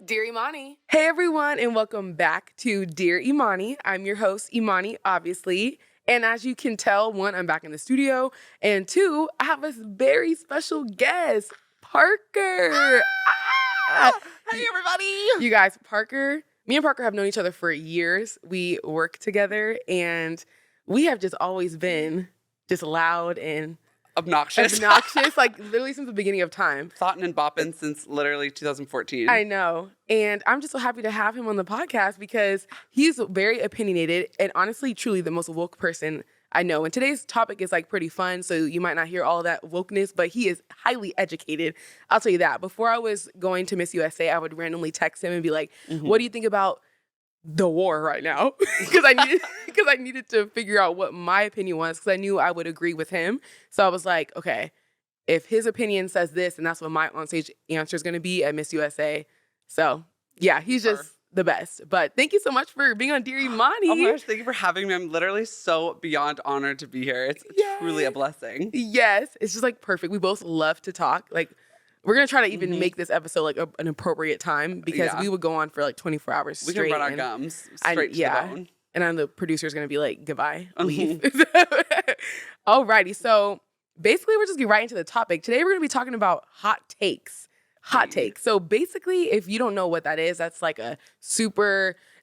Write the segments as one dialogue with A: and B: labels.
A: Dear Imani.
B: Hey everyone, and welcome back to Dear Imani. I'm your host, Imani, obviously. And as you can tell, one, I'm back in the studio, and two, I have a very special guest, Parker.
A: Hey everybody.
B: You guys, me and Parker have known each other for years. We work together, and we have just always been just loud and
A: Obnoxious,
B: like literally since the beginning of time.
A: Thoughtin' and boppin' since literally 2014.
B: I know. And I'm just so happy to have him on the podcast because he's very opinionated and honestly, truly the most woke person I know. And today's topic is like pretty fun, so you might not hear all of that wokeness, but he is highly educated. I'll tell you that. Before I was going to Miss USA, I would randomly text him and be like, what do you think about the war right now? Because I needed to figure out what my opinion was because I knew I would agree with him. So I was like, okay, if his opinion says this, and that's what my onstage answer is going to be at Miss USA. So yeah, he's just the best. But thank you so much for being on Dear Imani.
A: Oh my gosh, thank you for having me. I'm literally so beyond honored to be here. It's truly a blessing.
B: Yes, it's just like perfect. We both love to talk. Like, we're going to try to even make this episode like an appropriate time because we would go on for like 24 hours straight.
A: We can run our gums straight to the bone.
B: And then the producer's going to be like, goodbye, leave. Alrighty, so basically we're just getting right into the topic. Today we're going to be talking about hot takes. Hot takes. So basically, if you don't know what that is, that's like it's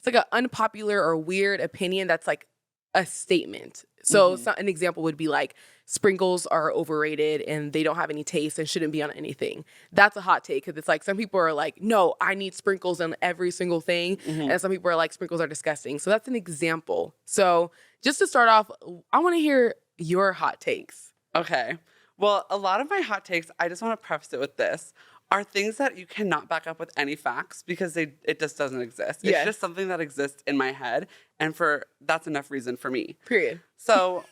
B: like an unpopular or weird opinion that's like a statement. So an example would be like, sprinkles are overrated and they don't have any taste and shouldn't be on anything. That's a hot take because it's like some people are like, no, I need sprinkles on every single thing. And some people are like, sprinkles are disgusting. So that's an example. So just to start off, I want to hear your hot takes.
A: Okay. Well, a lot of my hot takes, I just want to preface it with this, are things that you cannot back up with any facts because it just doesn't exist. It's just something that exists in my head. And that's enough reason for me.
B: Period.
A: So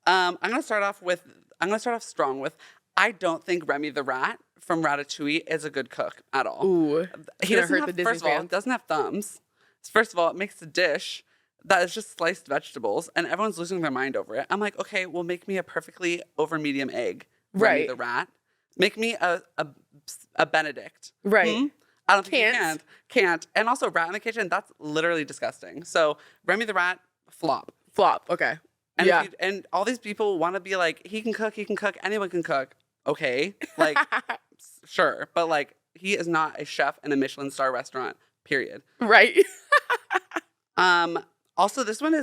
A: I'm going to start off strong with, I don't think Remy the rat from Ratatouille is a good cook at all.
B: Ooh.
A: He doesn't have, first of all, doesn't have thumbs. First of all, it makes a dish that is just sliced vegetables and everyone's losing their mind over it. I'm like, okay, well, make me a perfectly over medium egg. Remy the rat. Make me a Benedict.
B: Right.
A: I don't think you can't. And also Rat in the Kitchen, that's literally disgusting. So Remy the rat, flop.
B: Okay.
A: And and all these people want to be like, he can cook, anyone can cook. Okay. Like, sure. But like, he is not a chef in a Michelin star restaurant, period.
B: Right.
A: Also, this one,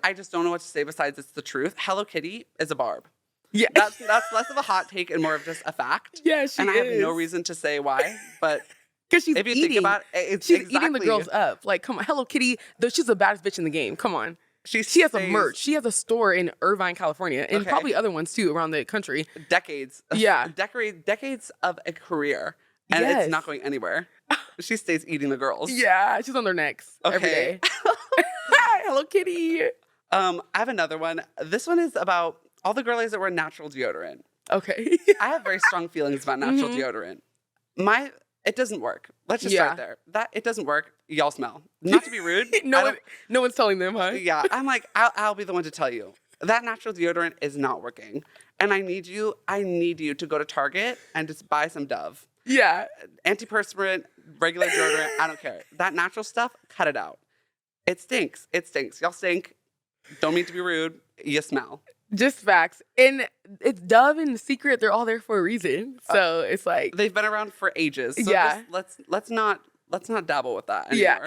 A: I just don't know what to say besides it's the truth. Hello Kitty is a barb.
B: Yeah.
A: That's less of a hot take and more of just a fact.
B: Yeah, she is.
A: And I have no reason to say why, but
B: because she's
A: if you think about it,
B: she's eating the girls up. Like, come on, Hello Kitty, she's the baddest bitch in the game. Come on. She has a merch. She has a store in Irvine, California, and probably other ones too around the country.
A: Decades.
B: Yeah.
A: Decades of a career. And it's not going anywhere. She stays eating the girls.
B: Yeah, she's on their necks every day. Hello Kitty.
A: I have another one. This one is about all the girlies that wear natural deodorant.
B: Okay.
A: I have very strong feelings about natural deodorant. It doesn't work. Let's just start there. It doesn't work. Y'all smell. Not to be rude.
B: No one's telling them, huh?
A: Yeah. I'm like, I'll be the one to tell you. That natural deodorant is not working. And I need you to go to Target and just buy some Dove.
B: Yeah.
A: Antiperspirant, regular deodorant, I don't care. That natural stuff, cut it out. It stinks. Y'all stink. Don't mean to be rude. You smell.
B: Just facts. And it's Dove and Secret, they're all there for a reason. So it's like
A: they've been around for ages. So let's not dabble with that anymore. Yeah.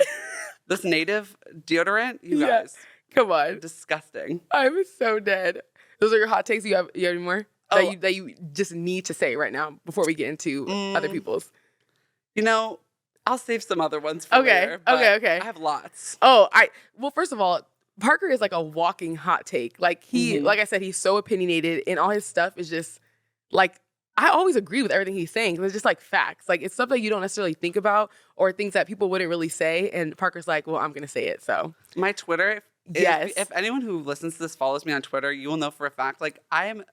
A: This native deodorant, you guys.
B: Come on.
A: Disgusting.
B: I'm so dead. Those are your hot takes. You have any more? That you just need to say right now before we get into other people's?
A: You know, I'll save some other ones for later.
B: Okay.
A: I have lots.
B: Well, first of all, Parker is like a walking hot take. Like like I said, he's so opinionated and all his stuff is just like, I always agree with everything he's saying. It's just like facts. Like it's stuff that you don't necessarily think about or things that people wouldn't really say. And Parker's like, well, I'm going to say it. So
A: my Twitter, if anyone who listens to this follows me on Twitter, you will know for a fact, like I'm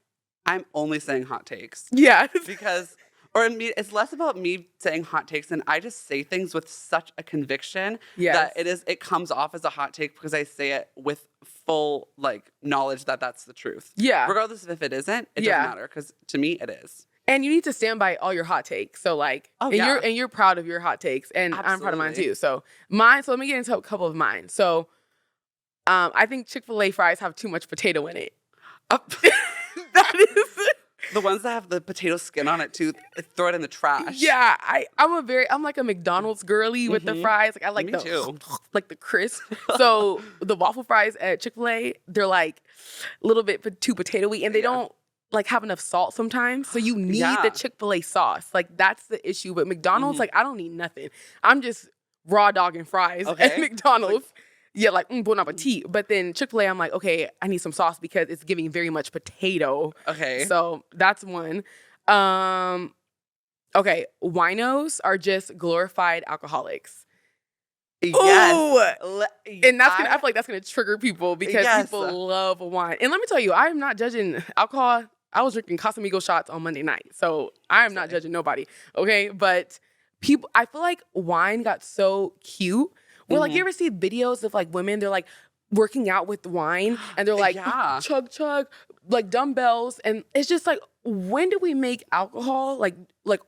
A: only saying hot takes.
B: Yeah.
A: Because it's less about me saying hot takes, and I just say things with such a conviction that it comes off as a hot take because I say it with full like knowledge that that's the truth.
B: Yeah.
A: Regardless of if it isn't, it doesn't matter because to me it is.
B: And you need to stand by all your hot takes. So like, you're proud of your hot takes, and absolutely. I'm proud of mine too. So let me get into a couple of mine. So, I think Chick-fil-A fries have too much potato in it. That is
A: the ones that have the potato skin on it too. Throw it in the trash.
B: Yeah, I'm like a McDonald's girly with the fries. Like I like like the crisp. So the waffle fries at Chick-fil-A, they're like a little bit too potatoey, and they don't like have enough salt sometimes. So you need the Chick-fil-A sauce. Like that's the issue. But McDonald's, like I don't need nothing. I'm just raw dog and fries at McDonald's. Like, bon appetit. But then Chick-fil-A, I'm like, okay, I need some sauce because it's giving very much potato.
A: Okay.
B: So that's one. Okay, winos are just glorified alcoholics.
A: Yes.
B: Ooh. And I feel like that's gonna trigger people because people love wine. And let me tell you, I am not judging alcohol. I was drinking Casamigos shots on Monday night. So I am not judging nobody. Okay. But I feel like wine got so cute. Well, like, you ever see videos of, like, women, they're, like, working out with wine, and they're, like, chug, chug, like, dumbbells, and it's just, like, when do we make alcohol, like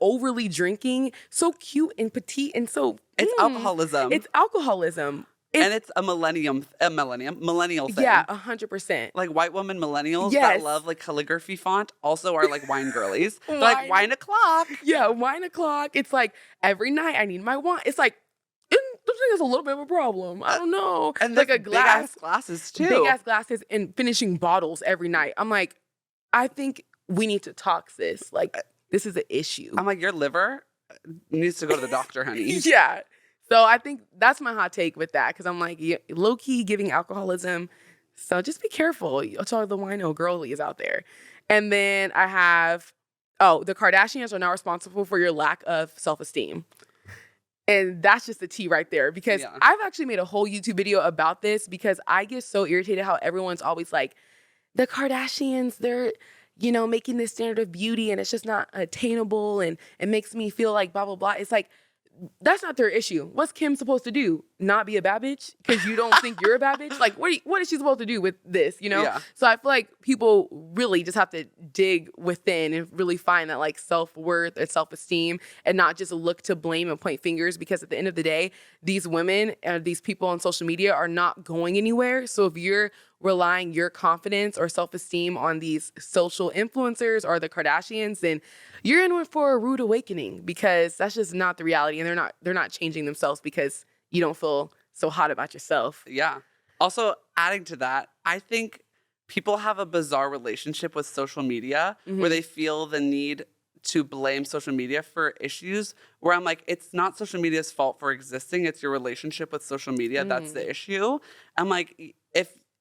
B: overly drinking, so cute and petite and so...
A: It's alcoholism.
B: It's alcoholism.
A: And it's a millennial thing.
B: Yeah, 100%.
A: Like, white women millennials that love, like, calligraphy font also are, like, wine girlies. They're like, wine o'clock.
B: Yeah, wine o'clock. It's, like, every night I need my wine. It's, like... This thing is a little bit of a problem. I don't know.
A: And like a glass. Big-ass glasses, too.
B: Big-ass glasses and finishing bottles every night. I'm like, I think we need to talk this. Like, this is an issue.
A: I'm like, your liver needs to go to the doctor, honey.
B: Yeah. So I think that's my hot take with that. Because I'm like, low-key giving alcoholism. So just be careful. To all the wino girlies out there. And then I have, the Kardashians are now responsible for your lack of self-esteem. And that's just the tea right there, because I've actually made a whole YouTube video about this because I get so irritated how everyone's always like, the Kardashians, they're, making this standard of beauty and it's just not attainable and it makes me feel like blah, blah, blah. It's like, that's not their issue. What's Kim supposed to do? Not be a bad bitch because you don't think you're a bad bitch? Like, what is she supposed to do with this, Yeah. So I feel like people really just have to dig within and really find that, like, self-worth and self-esteem and not just look to blame and point fingers, because at the end of the day, these women and these people on social media are not going anywhere. So if you're relying your confidence or self-esteem on these social influencers or the Kardashians, then you're in for a rude awakening, because that's just not the reality. And they're not changing themselves because you don't feel so hot about yourself.
A: Yeah. Also, adding to that, I think people have a bizarre relationship with social media where they feel the need to blame social media for issues, where I'm like, it's not social media's fault for existing. It's your relationship with social media. That's the issue. I'm like,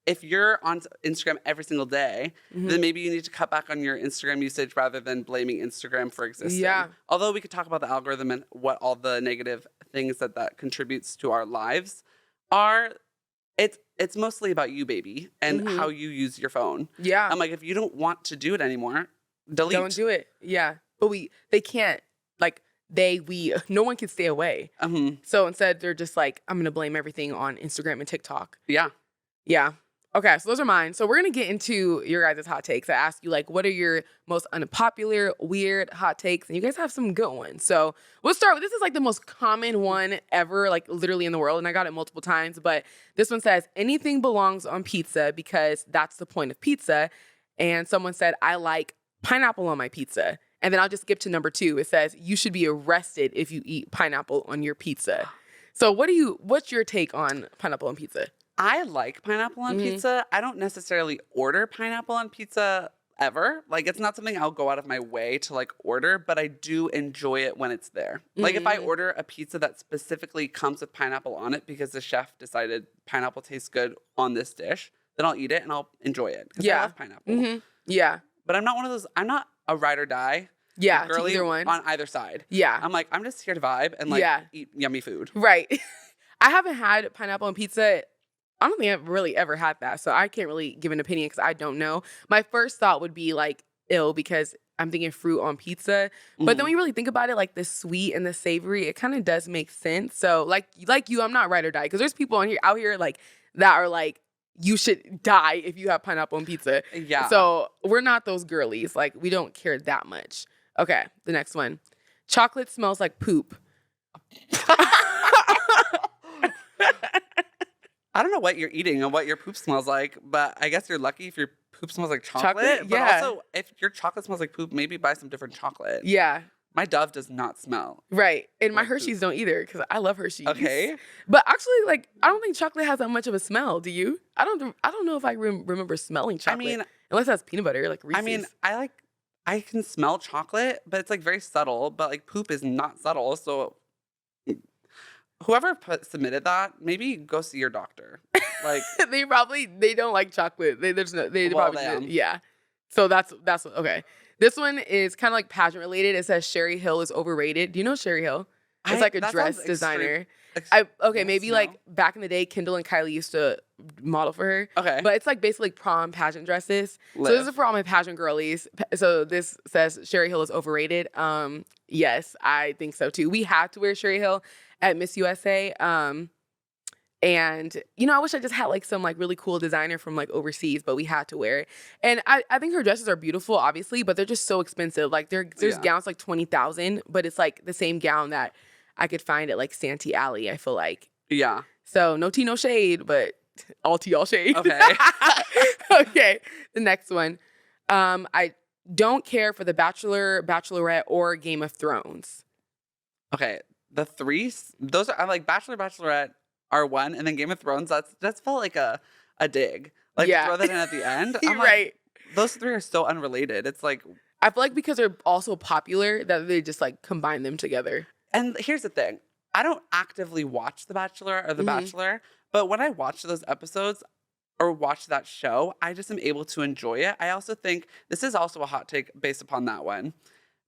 A: if you're on Instagram every single day, then maybe you need to cut back on your Instagram usage rather than blaming Instagram for existing.
B: Yeah.
A: Although we could talk about the algorithm and what all the negative things that contributes to our lives are, it's mostly about you, baby, and how you use your phone.
B: Yeah.
A: I'm like, if you don't want to do it anymore, delete.
B: Don't do it. Yeah. But they can't, like, no one can stay away. So instead, they're just like, I'm going to blame everything on Instagram and TikTok.
A: Yeah.
B: Yeah. Okay, so those are mine. So we're going to get into your guys' hot takes. I asked you, like, what are your most unpopular, weird hot takes? And you guys have some good ones. So we'll start with, this is like the most common one ever, like literally in the world. And I got it multiple times. But this one says, anything belongs on pizza because that's the point of pizza. And someone said, I like pineapple on my pizza. And then I'll just skip to number 2. It says, you should be arrested if you eat pineapple on your pizza. So what's your take on pineapple on pizza?
A: I like pineapple on pizza. I don't necessarily order pineapple on pizza ever. Like, it's not something I'll go out of my way to, like, order, but I do enjoy it when it's there. Like, if I order a pizza that specifically comes with pineapple on it because the chef decided pineapple tastes good on this dish, then I'll eat it and I'll enjoy it because I love pineapple.
B: Yeah.
A: But I'm not one of those, I'm not a ride or die.
B: Yeah,
A: girly
B: to either one.
A: On either side.
B: Yeah.
A: I'm like, I'm just here to vibe and, like, eat yummy food.
B: Right. I haven't had pineapple on pizza. I don't think I've really ever had that, so I can't really give an opinion because I don't know. My first thought would be, like, ill, because I'm thinking fruit on pizza. But then when you really think about it, like, the sweet and the savory, it kind of does make sense. So, like you, I'm not ride or die, because there's people out here, like, that are like, you should die if you have pineapple on pizza.
A: Yeah.
B: So we're not those girlies. Like, we don't care that much. Okay, the next one. Chocolate smells like poop.
A: I don't know what you're eating and what your poop smells like, but I guess you're lucky if your poop smells like chocolate.
B: Chocolate?
A: But
B: Yeah.
A: also, if your chocolate smells like poop, maybe buy some different chocolate.
B: Yeah.
A: My Dove does not smell.
B: Right. And my
A: like
B: Hershey's
A: poop.
B: don't either because I love Hershey's.
A: Okay.
B: But actually, like, I don't think chocolate has that much of a smell. Do you? I don't know if I remember smelling chocolate.
A: I mean,
B: unless it has peanut butter, like Reese's.
A: I mean, I can smell chocolate, but it's like very subtle. But like poop is not subtle. So whoever submitted that, maybe go see your doctor. Like
B: they don't like chocolate. They probably yeah. So that's okay. This one is kind of like pageant related. It says Sherry Hill is overrated. Do you know Sherry Hill? It's like a dress designer. Maybe like back in the day, Kendall and Kylie used to model for her.
A: Okay.
B: But it's like basically prom pageant dresses. So this is for all my pageant girlies. So this says Sherry Hill is overrated. Yes, I think so too. We have to wear Sherry Hill at Miss USA. And, you know, I wish I just had like some like really cool designer from like overseas, but we had to wear it. And I think her dresses are beautiful, obviously, but they're just so expensive. Like there's gowns like $20,000, but it's like the same gown that I could find at like Santee Alley, I feel like.
A: Yeah.
B: So no tea, no shade, but all tea, all shade.
A: Okay.
B: Okay. The next one. I don't care for The Bachelor, Bachelorette, or Game of Thrones.
A: Okay. The three, those are, I'm like Bachelor, Bachelorette are one, and then Game of Thrones, that's felt like a dig. Like throw that in at the end. I'm like,
B: right.
A: Those three are so unrelated. It's like,
B: I feel like because they're also popular that they just like combine them together.
A: And here's the thing. I don't actively watch The Bachelor or The Bachelor, but when I watch those episodes or watch that show, I just am able to enjoy it. I also think this is also a hot take based upon that one.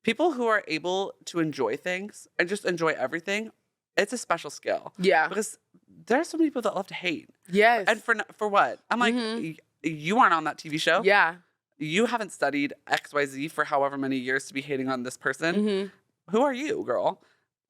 A: People who are able to enjoy things and just enjoy everything, it's a special skill.
B: Yeah.
A: Because there are some people that love to hate.
B: Yes.
A: And for what? I'm like, you aren't on that TV show.
B: Yeah.
A: You haven't studied XYZ for however many years to be hating on this person. Who are you, girl?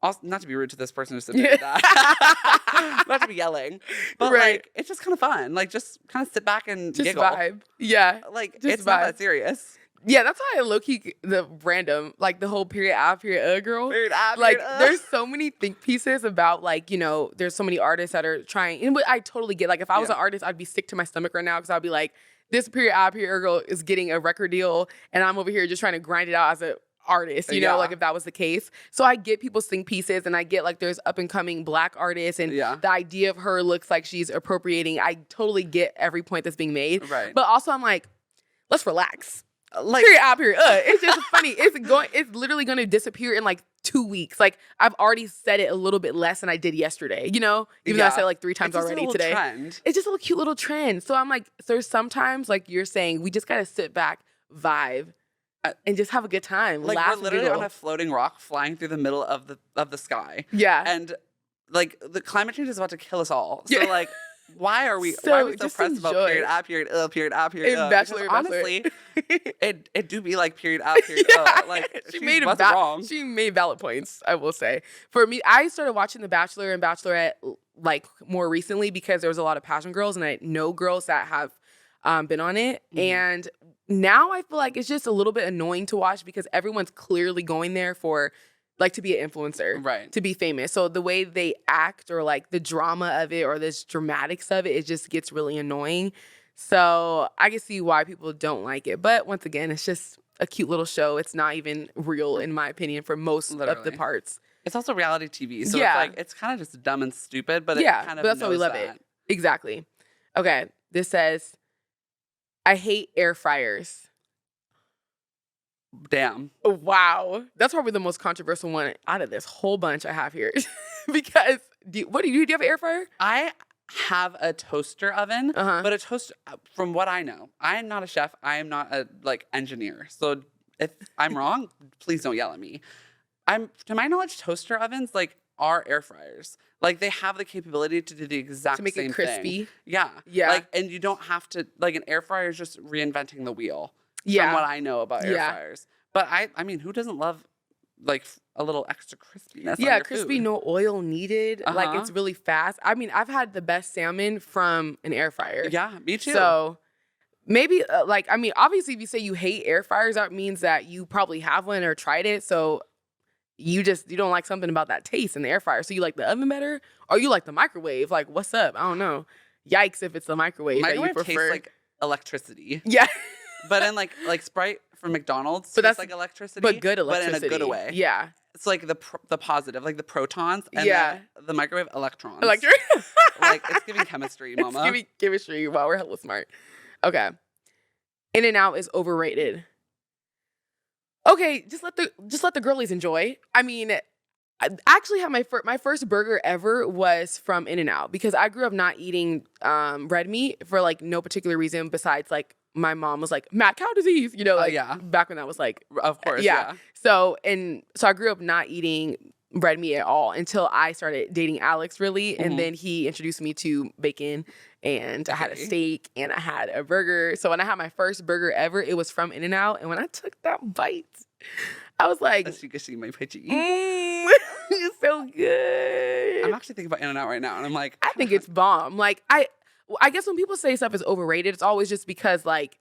A: Also, not to be rude to this person who submitted that. Not to be yelling. But like, it's just kind of fun. Like, just kind of sit back and
B: just
A: giggle.
B: Vibe. Yeah.
A: Like, it's not that serious.
B: Yeah, that's why I low-key, the random, like the whole period I, period girl.
A: Period I,
B: like,
A: period
B: there's so many think pieces about, like, you know, there's so many artists that are trying, and I totally get, like, if I was an artist, I'd be sick to my stomach right now, because I'd be like, this period I, period girl is getting a record deal, and I'm over here just trying to grind it out as an artist, you know, like, if that was the case. So I get people's think pieces, and I get, like, there's up-and-coming Black artists, and the idea of her looks like she's appropriating. I totally get every point that's being made.
A: Right.
B: But also, I'm like, let's relax.
A: Like,
B: period out, period. It's just funny. It's literally going to disappear in like 2 weeks. Like, I've already said it a little bit less than I did yesterday, you know? Even though I said it like 3 times already today.
A: Trend.
B: It's just a little cute little trend. So I'm like, there's sometimes, like you're saying, we just got to sit back, vibe, and just have a good time.
A: Like,
B: laugh,
A: we're literally on a floating rock flying through the middle of the sky.
B: Yeah.
A: And like, the climate change is about to kill us all. So like, why are we so pressed about period I, period period I, period
B: Bachelor,
A: honestly, it do be like period I, period Like, she made wrong.
B: She made valid points, I will say. For me, I started watching The Bachelor and Bachelorette like more recently because there was a lot of pageant girls, and I know girls that have been on it. And now I feel like it's just a little bit annoying to watch because everyone's clearly going there for like to be an influencer,
A: right? To
B: be famous. So the way they act or like the drama of it or this dramatics of it just gets really annoying. So I can see why people don't like it. But once again, it's just a cute little show. It's not even real, in my opinion, for most of the parts.
A: It's also reality TV. So it's like, it's kind of just dumb and stupid, but it kind of
B: but that's why we love it. Exactly. Okay. This says, I hate air fryers.
A: Damn.
B: Wow. That's probably the most controversial one out of this whole bunch I have here. Because, do you have an air fryer?
A: I have a toaster oven, but a toaster, from what I know, I am not a chef. I am not a, like, engineer. So if I'm wrong, please don't yell at me. To my knowledge, toaster ovens, like, are air fryers. Like, they have the capability to do the exact same thing. To make it crispy? Yeah. Like, and you don't have to, like, an air fryer is just reinventing the wheel. From what I know about air fryers. But I mean, who doesn't love like a little extra crispiness on your
B: crispy,
A: food?
B: no oil needed. Like, it's really fast. I mean, I've had the best salmon from an air fryer.
A: Yeah, me too.
B: So Maybe obviously if you say you hate air fryers, that means that you probably have one or tried it. So you don't like something about that taste in the air fryer. So you like the oven better or you like the microwave? Like, what's up? I don't know. Yikes if it's the microwave that you prefer.
A: Tastes like electricity.
B: Yeah.
A: But in like Sprite from McDonald's tastes like electricity.
B: But good electricity.
A: But in a good way.
B: Yeah.
A: It's like the positive, like the protons and the microwave electrons. Like it's giving chemistry, mama.
B: It's giving chemistry. Wow, we're hella smart. Okay. In-N-Out is overrated. Okay, just let the girlies enjoy. I mean, I actually had my first burger ever was from In-N-Out because I grew up not eating red meat for like no particular reason besides like my mom was like mad cow disease, back when I was like,
A: of course, yeah.
B: So I grew up not eating red meat at all until I started dating Alex, really, and then he introduced me to bacon, and I had a steak and I had a burger. So when I had my first burger ever, it was from In-N-Out, and when I took that bite, I was like,
A: as you can see my picture.
B: It's so good.
A: I'm actually thinking about In-N-Out right now, and I'm like,
B: I think it's bomb. Like I guess when people say stuff is overrated, it's always just because like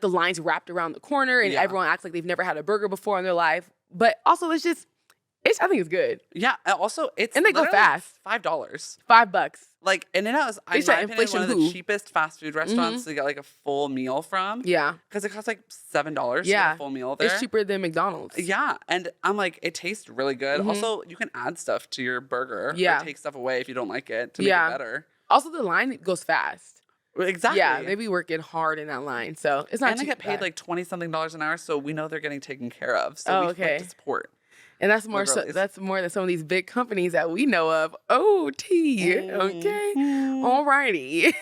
B: the line's wrapped around the corner and everyone acts like they've never had a burger before in their life. But also I think it's good.
A: Yeah. Also,
B: and they go fast.
A: $5.
B: $5.
A: Like In-N-Out is, in my opinion, one of the cheapest fast food restaurants to get like a full meal from.
B: Yeah.
A: Because it costs like $7 to get a full meal there.
B: It's cheaper than McDonald's.
A: Yeah. And I'm like, it tastes really good. Also, you can add stuff to your burger.
B: Yeah.
A: Or take stuff away if you don't like it to make it better.
B: Also, the line goes fast.
A: Exactly.
B: Yeah, they be working hard in that line. So it's not
A: and they get paid like $20-something an hour, so we know they're getting taken care of. So we have to support.
B: And that's more than some of these big companies that we know of. OT. Okay. Alrighty.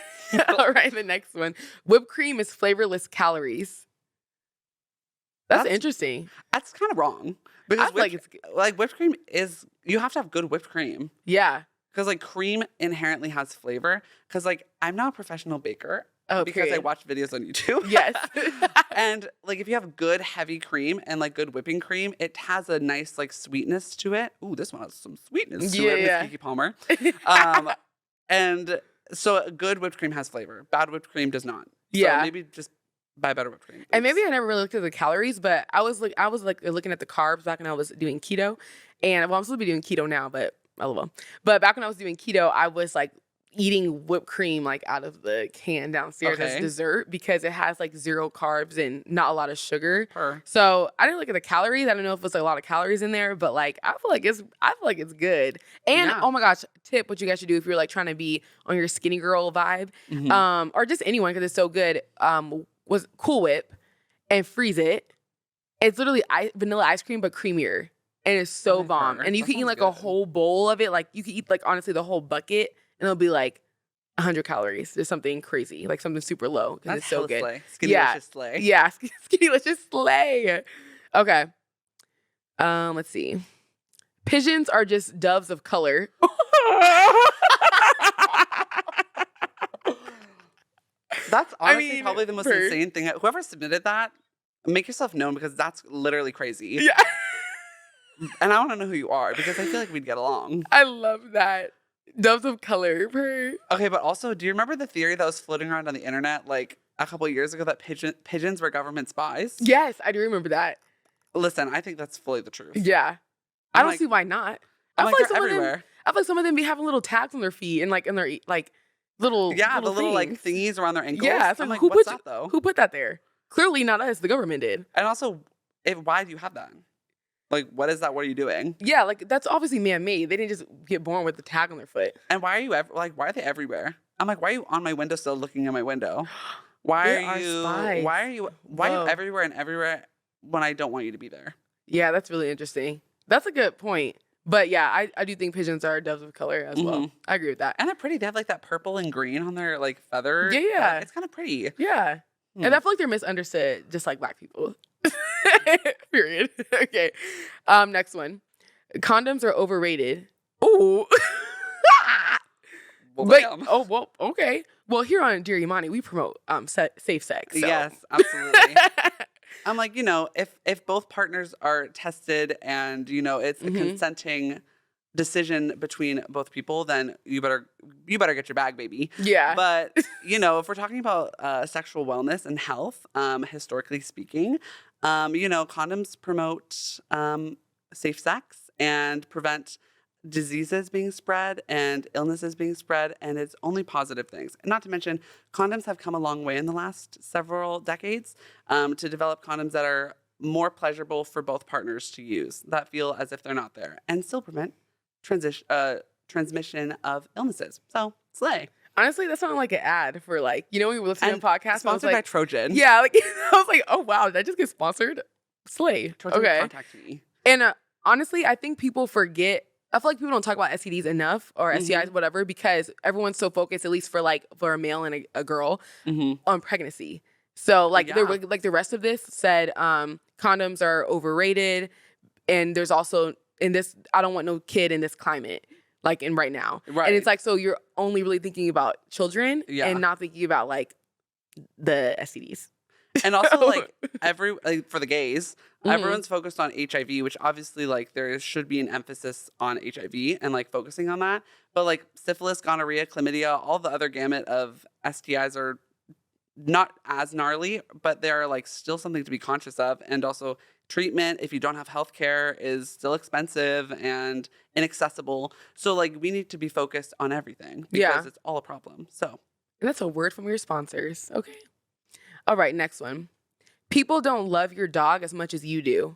B: All right, the next one. Whipped cream is flavorless calories. That's interesting.
A: That's kind of wrong. Because whipped cream is, you have to have good whipped cream.
B: Yeah.
A: Because like cream inherently has flavor. Because like I'm not a professional baker. Because I watch videos on YouTube.
B: Yes.
A: And like if you have good heavy cream and like good whipping cream, it has a nice like sweetness to it. Ooh, this one has some sweetness to it, Miss Kiki Palmer. And so a good whipped cream has flavor. Bad whipped cream does not. So maybe just buy better whipped cream.
B: And maybe I never really looked at the calories, but I was looking at the carbs back when I was doing keto. And I'm still be doing keto now, but LOL. But back when I was doing keto, I was like eating whipped cream like out of the can downstairs as dessert because it has like 0 carbs and not a lot of sugar. So I didn't look at the calories. I don't know if it's like a lot of calories in there, but like I feel like it's good. And oh my gosh, tip what you guys should do if you're like trying to be on your skinny girl vibe, or just anyone because it's so good. Was Cool Whip and freeze it. It's literally vanilla ice cream but creamier, and it's so bomb. And you can eat like a whole bowl of it. Like you can eat like honestly the whole bucket. And it'll be like 100 calories. There's something crazy, like something super low because it's so good.
A: Skinny-licious slay.
B: Yeah, skinny-licious slay. Okay. Let's see. Pigeons are just doves of color.
A: That's honestly probably the most insane thing. Whoever submitted that, make yourself known because that's literally crazy.
B: Yeah.
A: And I want to know who you are because I feel like we'd get along.
B: I love that. Doves of color.
A: Okay, but also, do you remember the theory that was floating around on the internet like a couple of years ago that pigeons were government spies?
B: Yes, I do remember that.
A: Listen, I think that's fully the truth.
B: Yeah. I don't see why not. I feel like some of them be having little tags on their feet and like in their like little
A: little like thingies around their ankles.
B: Yeah, it's like, what's that though? Who put that there? Clearly not us. The government did.
A: And also, why do you have that? Like, what is that? What are you doing?
B: Yeah, like, that's obviously man-made. They didn't just get born with the tag on their foot.
A: And why are you why are they everywhere? I'm like, why are you on my windowsill looking at my window? Why are you everywhere and everywhere when I don't want you to be there?
B: Yeah, that's really interesting. That's a good point. But yeah, I do think pigeons are doves of color as well. I agree with that.
A: And they're pretty. They have like that purple and green on their like feather.
B: Yeah.
A: It's kind of pretty.
B: Yeah. And I feel like they're misunderstood, just like Black people. Period. Okay. Next one. Condoms are overrated. Ooh.
A: Well,
B: okay. Well, here on Dear Imani, we promote safe sex. So.
A: Yes, absolutely. I'm like, if both partners are tested and, it's a consenting decision between both people, then you better get your bag, baby.
B: Yeah.
A: But, if we're talking about sexual wellness and health, historically speaking, condoms promote safe sex and prevent diseases being spread and illnesses being spread, and it's only positive things. And not to mention, condoms have come a long way in the last several decades to develop condoms that are more pleasurable for both partners to use, that feel as if they're not there, and still prevent transmission of illnesses. So, slay.
B: Honestly, that sounded like an ad for when we were listening to a podcast.
A: Sponsored by Trojan.
B: Yeah, I was like, oh wow, did I just get sponsored? Slay.
A: Trojan,
B: okay.
A: Contact me.
B: And honestly, I think people forget. I feel like people don't talk about STDs enough or STIs, whatever, because everyone's so focused, at least for a male and a girl, on pregnancy. So the rest of this said condoms are overrated, and there's also in this, I don't want no kid in this climate, in right now. Right. And it's so you're only really thinking about children and not thinking about the STDs.
A: And also for the gays, everyone's focused on HIV, which obviously there should be an emphasis on HIV and focusing on that. But syphilis, gonorrhea, chlamydia, all the other gamut of STIs are not as gnarly, but they're still something to be conscious of. And also treatment, if you don't have health care, is still expensive and inaccessible. So we need to be focused on everything because it's all a problem. So,
B: and that's a word from your sponsors. Okay. All right, next one. People don't love your dog as much as you do.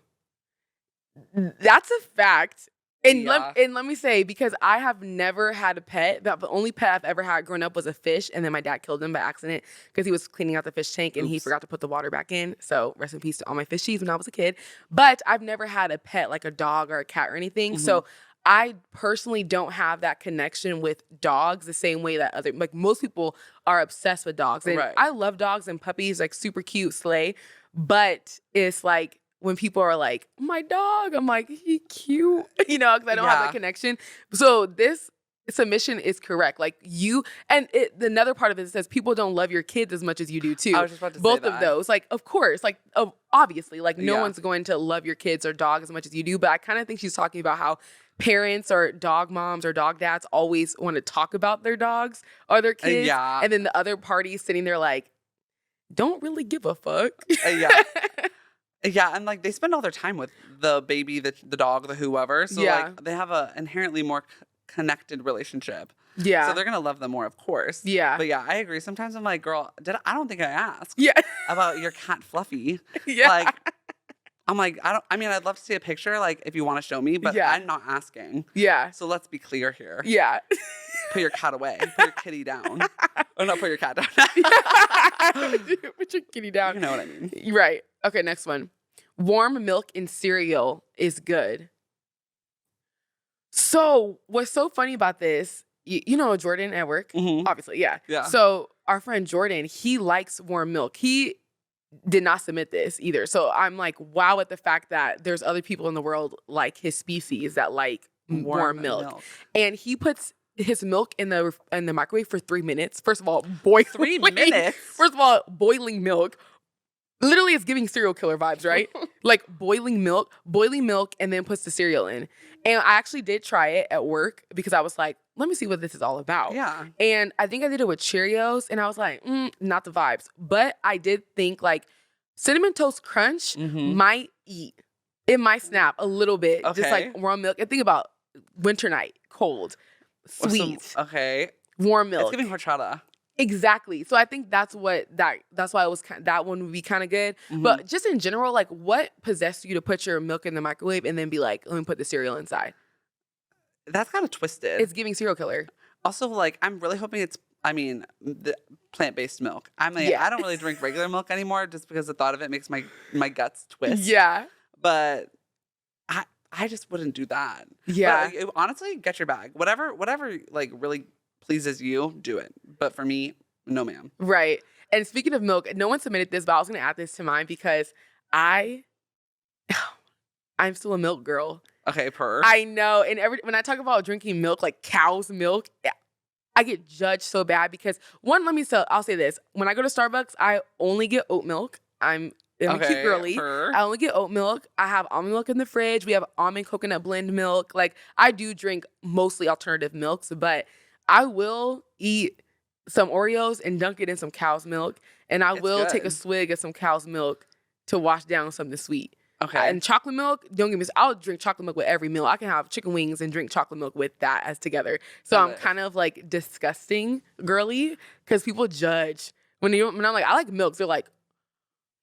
B: That's a fact. And, let me say, because I have never had a pet, the only pet I've ever had growing up was a fish, and then my dad killed him by accident because he was cleaning out the fish tank and he forgot to put the water back in. So rest in peace to all my fishies when I was a kid. But I've never had a pet like a dog or a cat or anything. So I personally don't have that connection with dogs the same way that most people are obsessed with dogs. And I love dogs and puppies, super cute, slay. But it's when people are my dog, I'm he cute, because I don't have that connection. So this submission is correct. Another part of it says people don't love your kids as much as you do too.
A: I was just about to
B: Both
A: say
B: of those, of course, obviously, no one's going to love your kids or dog as much as you do. But I kind of think she's talking about how parents or dog moms or dog dads always want to talk about their dogs or their kids. And then the other party sitting there don't really give a fuck.
A: Yeah, and they spend all their time with the baby, the dog, the whoever. So they have a inherently more connected relationship. Yeah. So they're gonna love them more, of course. Yeah. But I agree. Sometimes I'm girl, I don't think I asked about your cat Fluffy. Yeah. I'm I'd love to see a picture, if you want to show me, but I'm not asking. Yeah. So let's be clear here. Yeah. Put your cat away. Put your kitty down. Oh, no, put your cat down.
B: Put your kitty down.
A: You know what I mean.
B: Right. Okay, next one. Warm milk in cereal is good. So what's so funny about this, you know Jordan at work? Obviously, yeah. So our friend Jordan, he likes warm milk. He did not submit this either. So I'm wow at the fact that there's other people in the world his species that like warm milk. And he puts his milk in the microwave for 3 minutes. First of all,
A: 3 minutes.
B: First of all, boiling milk. Literally, it's giving serial killer vibes, right? Boiling milk, and then puts the cereal in. And I actually did try it at work because I was let me see what this is all about. Yeah. And I think I did it with Cheerios, and I was not the vibes. But I did think Cinnamon Toast Crunch might eat. It might snap a little bit, just warm milk. And think about winter night, cold, sweet. Warm milk.
A: It's giving horchata.
B: Exactly. So I think that's why it was that one would be kind of good. But just in general, what possessed you to put your milk in the microwave and then be let me put the cereal inside?
A: That's kind of twisted.
B: It's giving serial killer.
A: Also, I'm really hoping it's the plant-based milk. I don't really drink regular milk anymore just because the thought of it makes my guts twist. Yeah. But I just wouldn't do that. Yeah. But, honestly, get your bag. Whatever really pleases you, do it. But for me, no ma'am.
B: Right. And speaking of milk, no one submitted this, but I was going to add this to mine because I'm still a milk girl.
A: Okay,
B: I know. And when I talk about drinking milk, cow's milk, I get judged so bad because I'll say this. When I go to Starbucks, I only get oat milk. I'm I'm a cute girly.
A: Her.
B: I only get oat milk. I have almond milk in the fridge. We have almond coconut blend milk. Like, I do drink mostly alternative milks, but I will eat some Oreos and dunk it in some cow's milk. And I will take a swig of some cow's milk to wash down something sweet.
A: Okay.
B: And chocolate milk, don't get me, I'll drink chocolate milk with every meal. I can have chicken wings and drink chocolate milk with that as together. So I'm kind of like disgusting girly because people judge when I'm like, I like milk. They're like,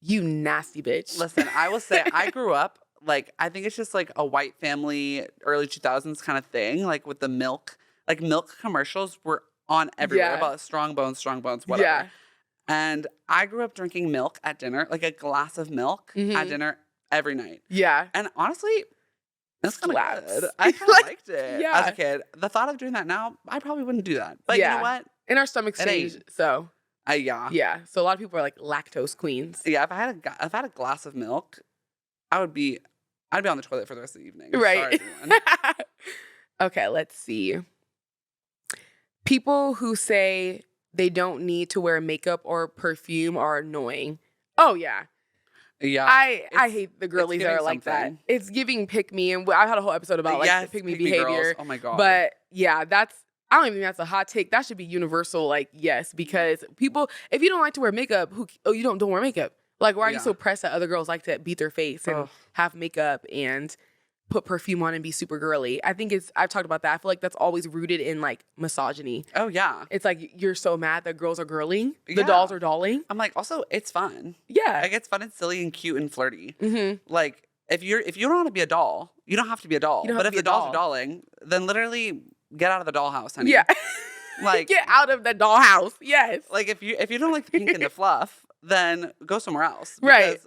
B: you nasty bitch.
A: Listen, I will say I grew up, like, I think it's just like a white family, early 2000s kind of thing, like with the milk. Like, milk commercials were on everywhere about strong bones, whatever. Yeah. And I grew up drinking milk at dinner, like a glass of milk at dinner every night.
B: Yeah.
A: And honestly, it's kind of good. I kind of liked it as a kid. The thought of doing that now, I probably wouldn't do that. But you know what?
B: And our stomachs change, so.
A: Yeah.
B: Yeah. So a lot of people are like lactose queens.
A: Yeah. If I had a glass of milk, I'd be on the toilet for the rest of the evening.
B: Right.
A: Sorry, everyone.
B: Okay, let's see. People who say they don't need to wear makeup or perfume are annoying. Oh, yeah.
A: Yeah.
B: I hate the girlies that are like that. It's giving pick me. And I had a whole episode about like pick me behavior.
A: Oh my God.
B: But yeah, I don't even think that's a hot take. That should be universal, like, yes, because people, if you don't like to wear makeup, you don't wear makeup. Like, why are you so pressed that other girls like to beat their face and have makeup and put perfume on and be super girly? I think I've talked about that. I feel like that's always rooted in like misogyny.
A: Oh, yeah.
B: It's like, you're so mad that girls are girling. The dolls are dolling.
A: I'm like, also, it's fun.
B: Yeah.
A: Like, it's fun and silly and cute and flirty. Mm-hmm. Like, if you don't want to be a doll, you don't have to be a doll. But if the dolls are dolling, then literally get out of the dollhouse, honey.
B: Yeah.
A: Like,
B: get out of the dollhouse. Yes.
A: Like, if you don't like the pink and the fluff, then go somewhere else.
B: Right.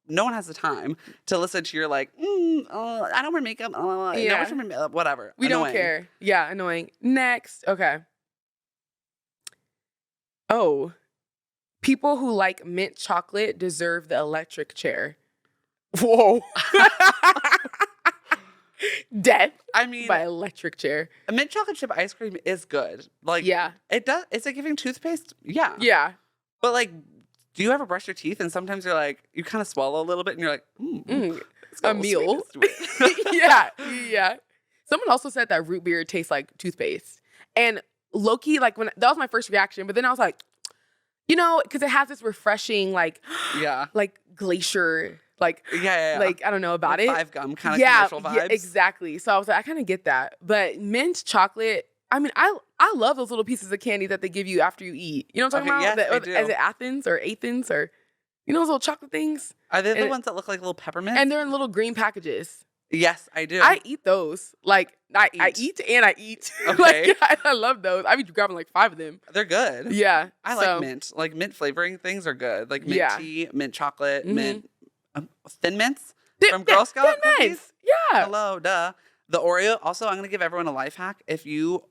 A: No one has the time to listen to your like, I don't wear makeup. Whatever.
B: We don't care. Yeah, annoying. Next. Okay. Oh. People who like mint chocolate deserve the electric chair. Whoa. Death. I mean, by electric chair.
A: A mint chocolate chip ice cream is good. Like, it does. It's like giving toothpaste. Yeah.
B: Yeah.
A: But like, do you ever brush your teeth and sometimes you're like, you kind of swallow a little bit and you're like,
B: a meal. Yeah. Yeah. Someone also said that root beer tastes like toothpaste. And low-key, like, that was my first reaction. But then I was like, because it has this refreshing, like, like glacier, like, like, I don't know about it.
A: Five gum kind of commercial vibes.
B: Yeah, exactly. So I was like, I kind of get that. But mint chocolate, I mean, I love those little pieces of candy that they give you after you eat. You know what I'm talking about?
A: Yes, I do.
B: Is it Athens or Athens or, those little chocolate things?
A: Are they the ones that look like little peppermints?
B: And they're in little green packages.
A: Yes, I do.
B: I eat those. Like, I eat and I eat. Okay. Like, I love those. I be grabbing like 5 of them.
A: They're good.
B: Yeah.
A: I like mint. Like, mint flavoring things are good. Like mint tea, mint chocolate, mint Thin Mints from Girl Scout cookies.
B: Yeah.
A: Hello, duh. The Oreo. Also, I'm going to give everyone a life hack. If you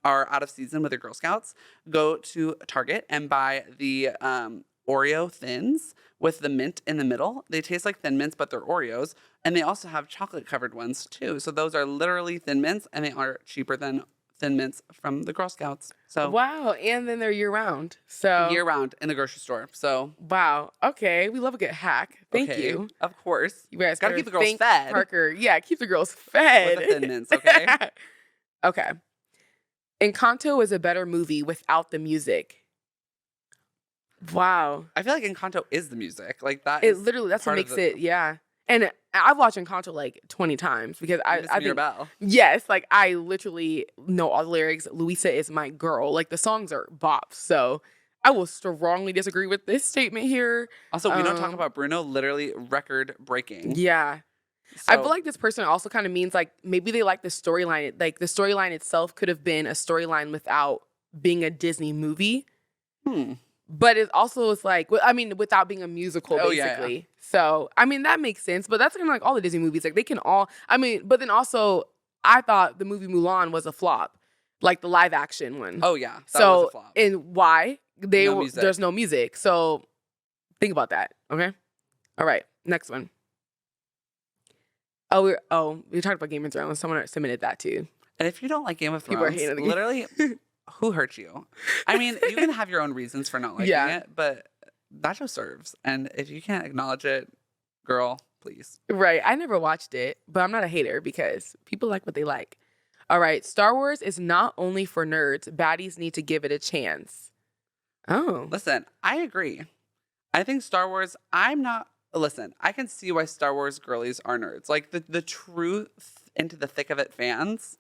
A: are out of season with your Girl Scouts, go to Target and buy the Oreo Thins with the mint in the middle. They taste like Thin Mints, but they're Oreos. And they also have chocolate-covered ones, too. So those are literally Thin Mints, and they are cheaper than Thin Mints from the Girl Scouts. So
B: wow, and then they're year-round. So
A: year-round in the grocery store. So
B: wow, okay, we love a good hack. Thank you.
A: Of course.
B: You guys
A: gotta keep the girls fed.
B: Parker, yeah, keep the girls fed.
A: With the Thin Mints, okay?
B: Okay. Encanto is a better movie without the music. Wow.
A: I feel like Encanto is the music. Like that.
B: It literally, that's what makes it. Yeah. And I've watched Encanto like 20 times because I think,
A: Mirabelle.
B: Yes, like I literally know all the lyrics. Luisa is my girl. Like the songs are bops. So I will strongly disagree with this statement here.
A: Also, we don't talk about Bruno, literally record breaking.
B: Yeah. So, I feel like this person also kind of means like maybe they like the storyline. Like the storyline itself could have been a storyline without being a Disney movie. But it also is like, I mean, without being a musical, basically. Yeah. So, I mean, that makes sense. But that's kind of like all the Disney movies. Like, they can all, I mean, but then also, I thought the movie Mulan was a flop. Like, the live action one.
A: Oh, yeah. That was a flop.
B: And why? There's no music. So, think about that. Okay? All right. Next one. We talked about Game of Thrones. Someone submitted that, too.
A: And if you don't like Game of Thrones, literally... Who hurt you? I mean, you can have your own reasons for not liking it, but that show serves. And if you can't acknowledge it, girl, please.
B: Right. I never watched it, but I'm not a hater because people like what they like. All right. Star Wars is not only for nerds. Baddies need to give it a chance. Oh.
A: Listen, I agree. I think Star Wars, listen, I can see why Star Wars girlies are nerds. Like the true into the thick of it fans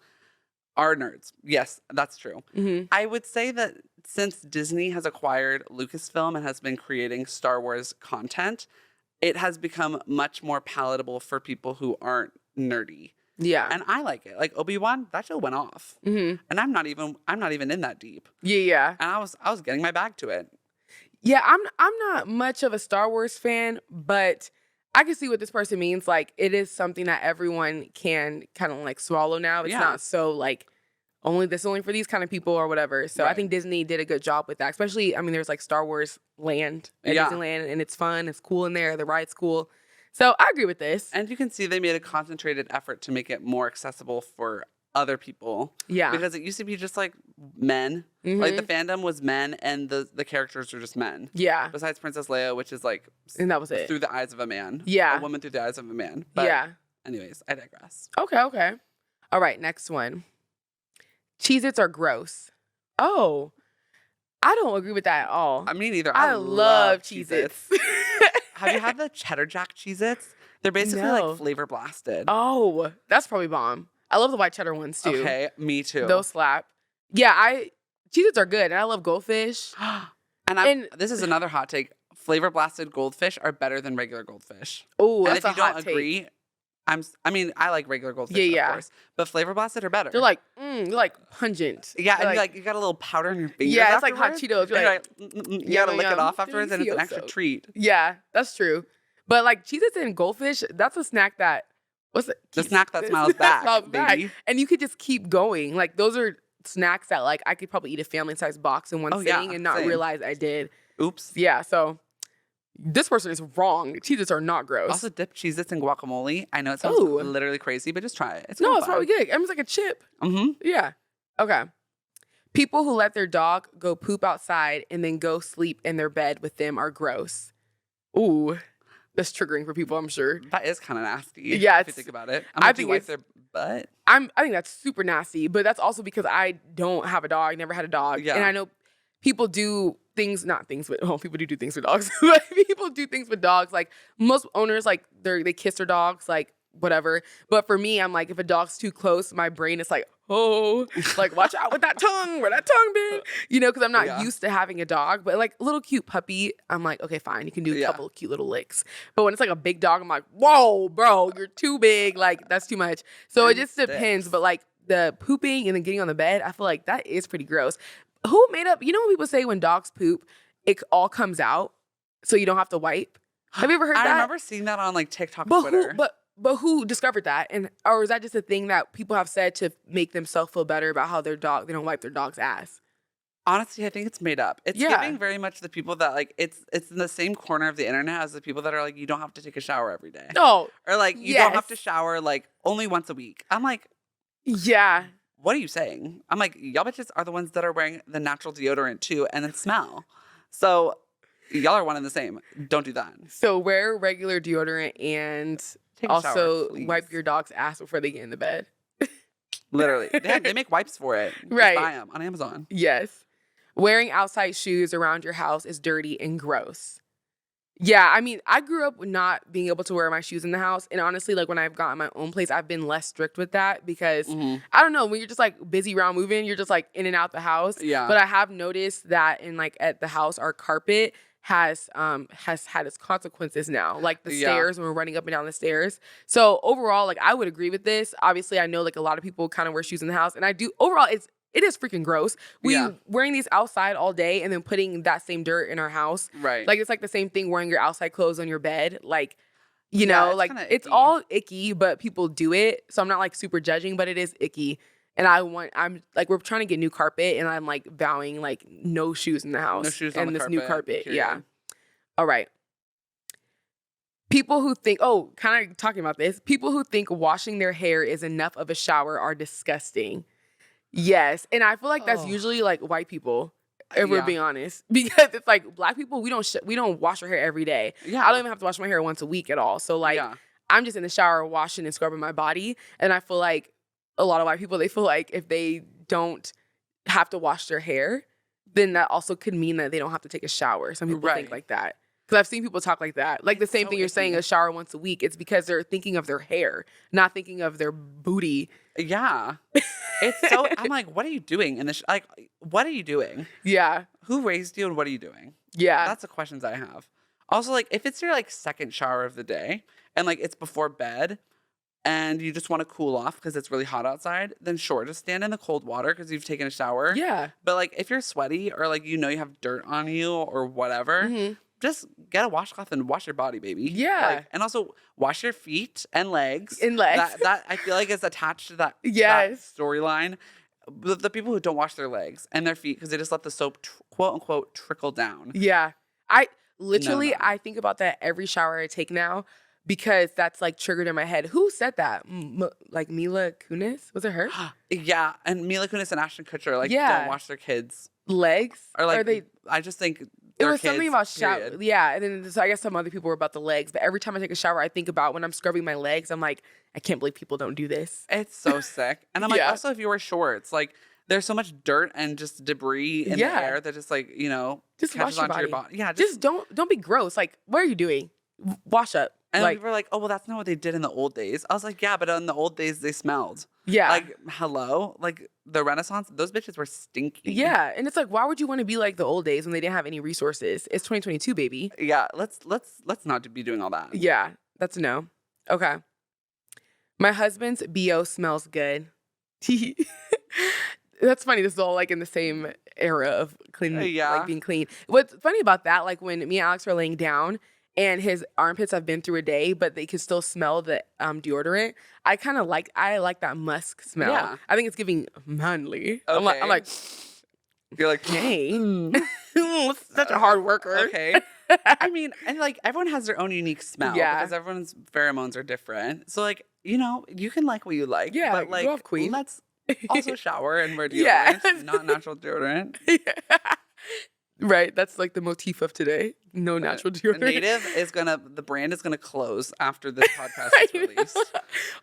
A: are nerds. Yes, that's true.
B: Mm-hmm.
A: I would say that since Disney has acquired Lucasfilm and has been creating Star Wars content, it has become much more palatable for people who aren't nerdy.
B: Yeah.
A: And I like it. Like Obi-Wan, that show went off.
B: Mm-hmm.
A: And I'm not even in that deep.
B: Yeah.
A: And I was getting my bag to it.
B: Yeah, I'm not much of a Star Wars fan, but I can see what this person means. Like, it is something that everyone can kind of like swallow now. It's not so like only for these kind of people or whatever. So I think Disney did a good job with that. Especially, I mean, there's like Star Wars Land at Disneyland, and it's fun, it's cool in there, the ride's cool. So I agree with this.
A: And you can see they made a concentrated effort to make it more accessible for other people.
B: Yeah.
A: Because it used to be just like men.
B: Mm-hmm.
A: Like the fandom was men and the characters were just men.
B: Yeah.
A: Besides Princess Leia, which is like
B: and that was it.
A: Through the eyes of a man.
B: Yeah.
A: A woman through the eyes of a man. But anyways, I digress.
B: Okay. All right, next one. Cheez-Its are gross. Oh. I don't agree with that at all.
A: I mean, either.
B: I love Cheez-Its.
A: Have you had the Cheddar Jack Cheez-Its? They're basically like flavor blasted.
B: Oh, that's probably bomb. I love the white cheddar ones too.
A: Okay, me too.
B: Those slap. Yeah, Cheez-Its are good, and I love Goldfish.
A: and this is another hot take. Flavor blasted goldfish are better than regular goldfish.
B: Oh, that's
A: a hot take. And if you don't agree, I like regular goldfish, of course. But flavor blasted are better.
B: They're like, you're like pungent.
A: Yeah,
B: they're
A: and you got a little powder in your fingers.
B: Yeah, it's like hot Cheetos.
A: You gotta lick it off afterwards, and it's an extra treat.
B: Yeah, that's true. But like Cheez-Its and goldfish, that's a snack that
A: the snack that smiles back, baby.
B: And you could just keep going. Like those are snacks that like I could probably eat a family-sized box in one sitting and not realize I did.
A: Oops.
B: Yeah, so this person is wrong. Cheez-Its are not gross.
A: Also dip Cheez-Its in guacamole. I know it sounds literally crazy, but just try it.
B: It's probably good. It's like a chip.
A: Mm-hmm.
B: Yeah. Okay. People who let their dog go poop outside and then go sleep in their bed with them are gross. Ooh. That's triggering for people, I'm sure.
A: That is kind of nasty.
B: Yeah,
A: if you think about it. I think wipe their butt.
B: I think that's super nasty, but that's also because I don't have a dog. I never had a dog. Yeah. And I know people do things, people do things with dogs. But people do things with dogs. Like most owners, like they kiss their dogs, like whatever. But for me, I'm like, if a dog's too close, my brain is like, oh, like watch out with that tongue, where that tongue been, because I'm not used to having a dog. But like a little cute puppy, I'm like, okay, fine, you can do a couple of cute little licks. But when it's like a big dog, I'm like, whoa, bro, you're too big, like that's too much. So it just depends. But like the pooping and then getting on the bed, I feel like that is pretty gross. Who made up? You know when people say when dogs poop, it all comes out, so you don't have to wipe. Have you ever heard that?
A: I remember seeing that on like TikTok, Twitter.
B: But who discovered that? Or is that just a thing that people have said to make themselves feel better about how they don't wipe their dog's ass?
A: Honestly, I think it's made up. It's giving very much the people that like it's in the same corner of the internet as the people that are like, you don't have to take a shower every day.
B: No.
A: Or like you don't have to shower like only once a week. I'm like,
B: yeah.
A: What are you saying? I'm like, y'all bitches are the ones that are wearing the natural deodorant too and then smell. So y'all are one and the same. Don't do that.
B: So wear regular deodorant and also wipe your dog's ass before they get in the bed.
A: Literally. They make wipes for it.
B: Right.
A: Just buy them on Amazon.
B: Yes. Wearing outside shoes around your house is dirty and gross. Yeah, I mean, I grew up not being able to wear my shoes in the house. And honestly, like when I've gotten my own place, I've been less strict with that because I don't know, when you're just like busy around moving, you're just like in and out the house.
A: Yeah.
B: But I have noticed that in like at the house, our carpet has had its consequences now. Like the stairs, when we're running up and down the stairs. So overall, like I would agree with this. Obviously, I know like a lot of people kind of wear shoes in the house. And I do overall it is freaking gross. Wearing these outside all day and then putting that same dirt in our house.
A: Right.
B: Like, it's like the same thing wearing your outside clothes on your bed. Like, you know, like it's all icky, but people do it. So I'm not like super judging, but it is icky. And I'm like, we're trying to get new carpet and I'm like vowing like no shoes in the house.
A: No shoes
B: on
A: the
B: this
A: carpet,
B: new carpet.
A: period.
B: Yeah. All right. People who think, kind of talking about this, people who think washing their hair is enough of a shower are disgusting. Yes. And I feel like that's usually like white people. if we're being honest. Because it's like Black people, we don't wash our hair every day.
A: Yeah.
B: I don't even have to wash my hair once a week at all. So like I'm just in the shower washing and scrubbing my body. And I feel like a lot of white people, they feel like if they don't have to wash their hair, then that also could mean that they don't have to take a shower. Some people think like that. Because I've seen people talk like that. Like the same thing you're saying, a shower once a week. It's because they're thinking of their hair, not thinking of their booty.
A: Yeah. It's so, I'm like, what are you doing in this? Like, what are you doing?
B: Yeah.
A: Who raised you and what are you doing?
B: Yeah.
A: That's the questions I have. Also, like, if it's your like second shower of the day and like it's before bed and you just want to cool off because it's really hot outside, then sure, just stand in the cold water because you've taken a shower.
B: Yeah.
A: But like if you're sweaty or like you know you have dirt on you or whatever, just get a washcloth and wash your body, baby.
B: Yeah.
A: Like, and also wash your feet and legs. That I feel like is attached to that, that storyline. The people who don't wash their legs and their feet because they just let the soap, quote unquote, trickle down.
B: Yeah. I think about that every shower I take now because that's like triggered in my head. Who said that? Like Mila Kunis? Was it her?
A: Yeah. And Mila Kunis and Ashton Kutcher don't wash their kids'
B: legs.
A: Or like,
B: are they?
A: I just think
B: it was something about shower. Yeah. And then so I guess some other people were about the legs. But every time I take a shower, I think about when I'm scrubbing my legs, I'm like, I can't believe people don't do this.
A: It's so sick. And I'm like, also if you wear shorts, like there's so much dirt and just debris in the air that just like, you know,
B: just
A: catches
B: wash
A: onto
B: your
A: body. Yeah.
B: Just don't be gross. Like, what are you doing? Wash up.
A: And
B: like,
A: people were like, oh, well, that's not what they did in the old days. I was like, yeah, but in the old days, they smelled.
B: Yeah.
A: Like, hello? Like, the Renaissance, those bitches were stinky.
B: Yeah. And it's like, why would you want to be like the old days when they didn't have any resources? It's 2022, baby.
A: Yeah. Let's not be doing all that.
B: Yeah. That's a no. Okay. My husband's BO smells good. That's funny. This is all like in the same era of clean, like being clean. What's funny about that, like when me and Alex were laying down, and his armpits have been through a day, but they can still smell the deodorant. I like that musk smell. Yeah. I think it's giving manly.
A: Okay.
B: I'm like,
A: you're like,
B: hey, such a hard worker.
A: Okay. I mean, and like everyone has their own unique smell because everyone's pheromones are different. So like, you know, you can like what you like. Yeah, but like, let's also shower and wear deodorant, not natural deodorant.
B: Right, that's like the motif of today. No natural deodorant.
A: The brand is gonna close after this podcast is released.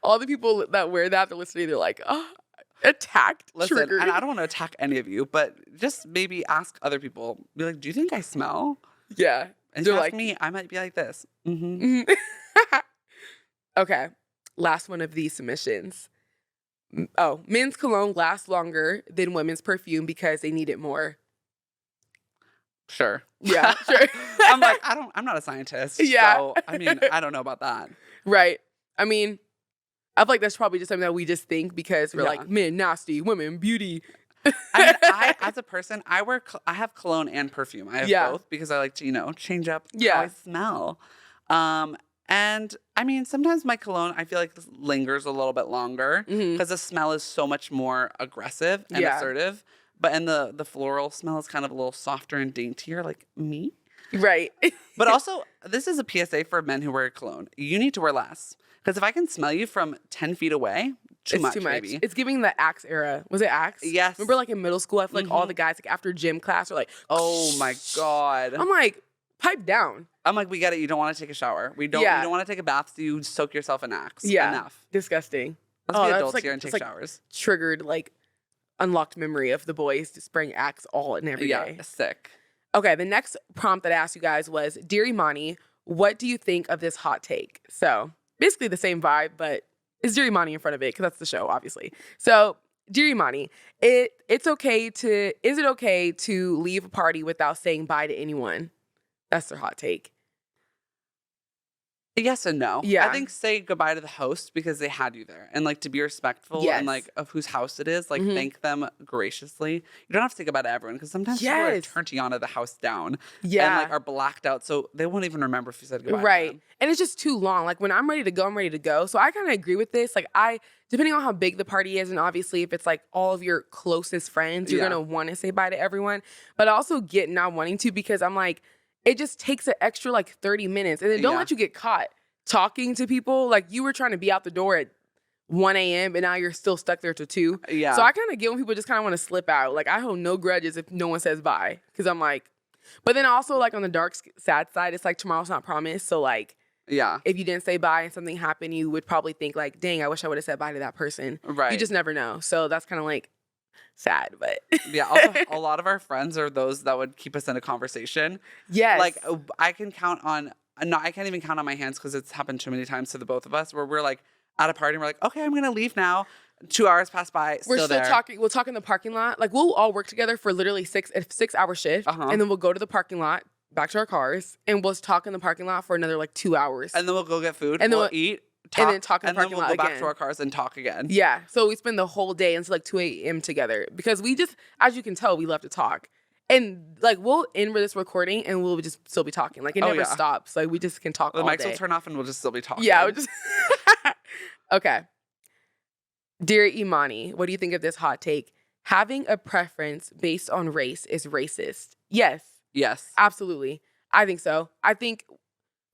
B: All the people that wear that, they're listening, they're like, oh, attacked, triggered.
A: And I don't want to attack any of you, but just maybe ask other people. Be like, do you think I smell?
B: Yeah.
A: And if you ask me, I might be like this.
B: Okay, last one of these submissions. Oh, men's cologne lasts longer than women's perfume because they need it more.
A: Sure.
B: Yeah, sure.
A: I'm like, I'm not a scientist. Yeah. So, I mean, I don't know about that.
B: Right. I mean, I feel like that's probably just something that we just think because we're like, men, nasty, women, beauty.
A: I mean, as a person, I have cologne and perfume. I have both because I like to, you know, change up how I smell. And I mean, sometimes my cologne, I feel like this lingers a little bit longer because the smell is so much more aggressive and assertive. But and the floral smell is kind of a little softer and daintier, like me.
B: Right.
A: But also, this is a PSA for men who wear cologne. You need to wear less. Because if I can smell you from 10 feet away, too much, baby.
B: It's giving the Axe era. Was it Axe?
A: Yes.
B: Remember like in middle school, I feel like all the guys like after gym class are like,
A: oh my God.
B: I'm like, pipe down.
A: I'm like, we get it. You don't want to take a shower. You don't want to take a bath, so you soak yourself in Axe. Yeah. Enough.
B: Disgusting.
A: Let's be adults here and take showers.
B: Triggered like unlocked memory of the boys just spraying Axe all and every day.
A: Yeah, sick.
B: Okay, the next prompt that I asked you guys was, Dear Imani, what do you think of this hot take? So basically the same vibe, but it's Dear Imani in front of it because that's the show, obviously. So Dear Imani, is it okay to leave a party without saying bye to anyone? That's their hot take.
A: Yes and no.
B: Yeah.
A: I think say goodbye to the host because they had you there. And like to be respectful and like of whose house it is, like thank them graciously. You don't have to say goodbye to everyone because sometimes people are turning on the house down. Yeah. And like are blacked out. So they won't even remember if you said goodbye.
B: Right. To them. And it's just too long. Like when I'm ready to go, I'm ready to go. So I kind of agree with this. Like depending on how big the party is, and obviously if it's like all of your closest friends, you're going to want to say bye to everyone. But I also get not wanting to because I'm like, it just takes an extra like 30 minutes. And then don't let you get caught talking to people. Like you were trying to be out the door at 1 a.m. and now you're still stuck there till 2.
A: Yeah.
B: So I kind of get when people just kind of want to slip out. Like, I hold no grudges if no one says bye. Because I'm like, but then also, like, on the dark, sad side, it's like tomorrow's not promised. So, like,
A: yeah,
B: if you didn't say bye and something happened, you would probably think, like, dang, I wish I would have said bye to that person.
A: Right.
B: You just never know. So that's kind of, like, sad, but.
A: Yeah, also, a lot of our friends are those that would keep us in a conversation.
B: Yes.
A: Like, I can count on, no, I can't even count on my hands because it's happened too many times to the both of us where we're, like, at a party and we're like, okay, I'm going to leave now. 2 hours pass by,
B: we're still
A: there.
B: talking. We'll talk in the parking lot. Like, we'll all work together for literally 6-hour shift. And then we'll go to the parking lot, back to our cars, and we'll talk in the parking lot for another, like, 2 hours.
A: And then we'll go get food,
B: and then
A: we'll eat, talk,
B: and then talk in the parking lot again.
A: And then we'll go back to our cars and talk again.
B: Yeah. So we spend the whole day until, like, 2 a.m. together because we just, as you can tell, we love to talk. And, like, we'll end with this recording and we'll just still be talking. Like, it never stops. Like, we just can talk all day.
A: The mics will turn off and we'll just still be talking.
B: Yeah. We'll just okay. Dear Imani, what do you think of this hot take? Having a preference based on race is racist. Yes.
A: Yes.
B: Absolutely. I think so. I think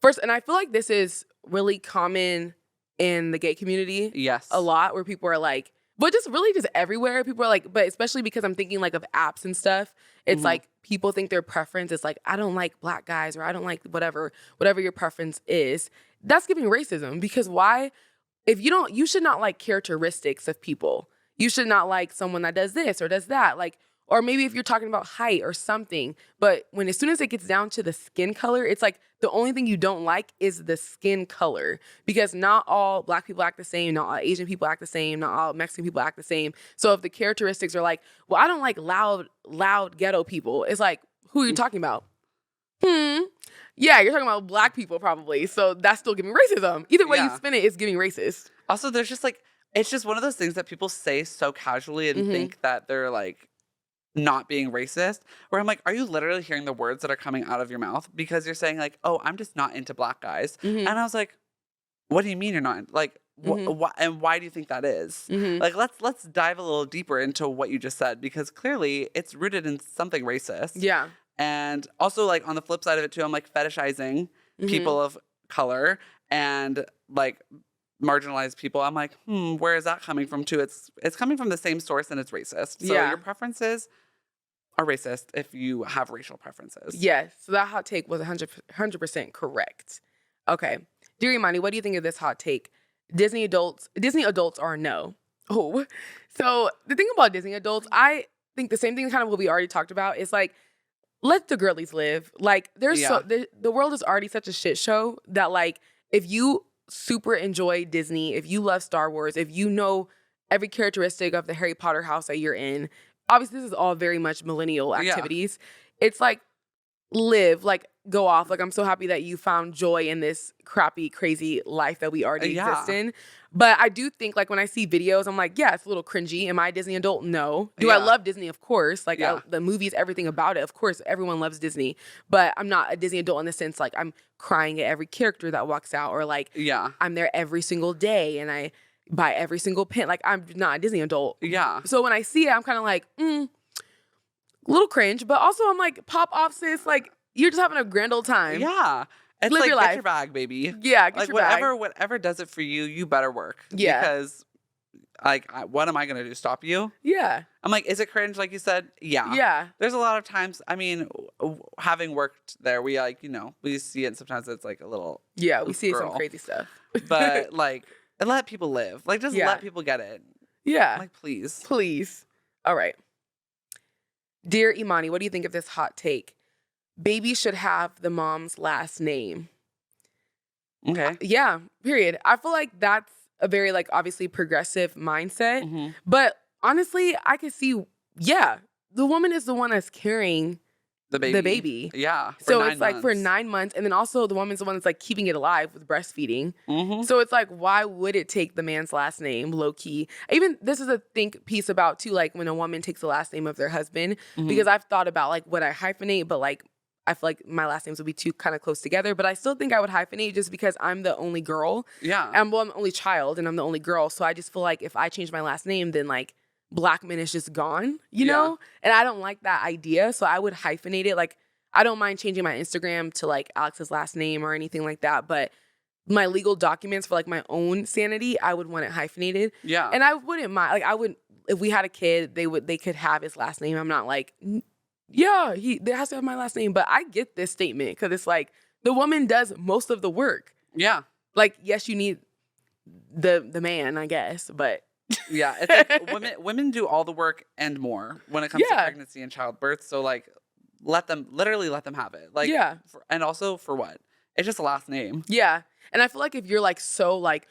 B: first, and I feel like this is really common in the gay community.
A: Yes.
B: A lot where people are like, but just really just everywhere. People are like, but especially because I'm thinking like of apps and stuff. It's like people think their preference is like, I don't like black guys or I don't like whatever your preference is. That's giving racism because why? If you should not like characteristics of people. You should not like someone that does this or does that. Like, or maybe if you're talking about height or something. But as soon as it gets down to the skin color, it's like the only thing you don't like is the skin color. Because not all black people act the same. Not all Asian people act the same. Not all Mexican people act the same. So if the characteristics are like, well, I don't like loud ghetto people. It's like, who are you talking about? Yeah, you're talking about black people probably. So that's still giving racism. Either way you spin it, it's giving racist.
A: Also, there's just like, it's just one of those things that people say so casually and think that they're like not being racist. Where I'm like, are you literally hearing the words that are coming out of your mouth? Because you're saying like, oh, I'm just not into black guys. And I was like, what do you mean you're not? Like, and why do you think that is? Like, let's dive a little deeper into what you just said because clearly it's rooted in something racist.
B: Yeah.
A: And also, like, on the flip side of it, too, I'm, like, fetishizing people of color and, like, marginalized people. I'm like, where is that coming from, too? It's coming from the same source and it's racist. So your preferences are racist if you have racial preferences.
B: Yes. So that hot take was 100% correct. Okay. Dear Imani, what do you think of this hot take? Disney adults are a no. Oh. So the thing about Disney adults, I think the same thing kind of what we already talked about is, like, let the girlies live. Like, the world is already such a shit show that, like, if you super enjoy Disney, if you love Star Wars, if you know every characteristic of the Harry Potter house that you're in, obviously this is all very much millennial activities. It's like, live, like, go off. Like, I'm so happy that you found joy in this crappy, crazy life that we already exist in. But I do think, like, when I see videos, I'm like, yeah, it's a little cringy. Am I a Disney adult? No. Do I love Disney? Of course. Like, the movies, everything about it. Of course, everyone loves Disney. But I'm not a Disney adult in the sense, like, I'm crying at every character that walks out. Or, like, I'm there every single day and I buy every single pin. Like, I'm not a Disney adult.
A: Yeah.
B: So when I see it, I'm kind of like, a little cringe. But also, I'm like, pop off, sis. Like, you're just having a grand old time.
A: Yeah. It's
B: live
A: like,
B: your
A: get
B: life.
A: your bag, baby.
B: Yeah, get
A: like,
B: your bag.
A: Whatever does it for you, you better work.
B: Yeah.
A: Because, like, what am I going to do? Stop you?
B: Yeah.
A: I'm like, is it cringe, like you said? Yeah.
B: Yeah.
A: There's a lot of times, I mean, having worked there, we, like, you know, we see it. Sometimes it's, like, a little
B: Yeah, we see some crazy stuff.
A: But, like, let people live. Like, just let people get it.
B: Yeah.
A: Like, please.
B: Please. All right. Dear Imani, what do you think of this hot take? Baby should have the mom's last name.
A: Okay.
B: Yeah, period. I feel like that's a very, like, obviously progressive mindset. But honestly, I could see, the woman is the one that's carrying the baby.
A: Yeah.
B: So it's like for 9 months. And then also the woman's the one that's, like, keeping it alive with breastfeeding. So it's like, why would it take the man's last name, low key? Even this is a think piece about, too, like, when a woman takes the last name of their husband. Because I've thought about, like, would I hyphenate? But, like, I feel like my last names would be too kind of close together, but I still think I would hyphenate just because I'm the only girl. Yeah. I'm the only child and I'm the only girl. So I just feel like if I change my last name, then, like, Blackman is just gone, you know? And I don't like that idea. So I would hyphenate it. Like, I don't mind changing my Instagram to, like, Alex's last name or anything like that. But my legal documents for like my own sanity, I would want it hyphenated.
A: Yeah.
B: And I wouldn't mind. Like I would, if we had a kid, they could have his last name. I'm not like, yeah, there has to have my last name. But I get this statement because it's like the woman does most of the work.
A: Yeah.
B: Like, yes, you need the man, I guess, but
A: yeah, it's like women do all the work and more when it comes to pregnancy and childbirth. So like, let them have it. Like, and also for what? It's just a last name.
B: Yeah. And I feel like if you're like so like,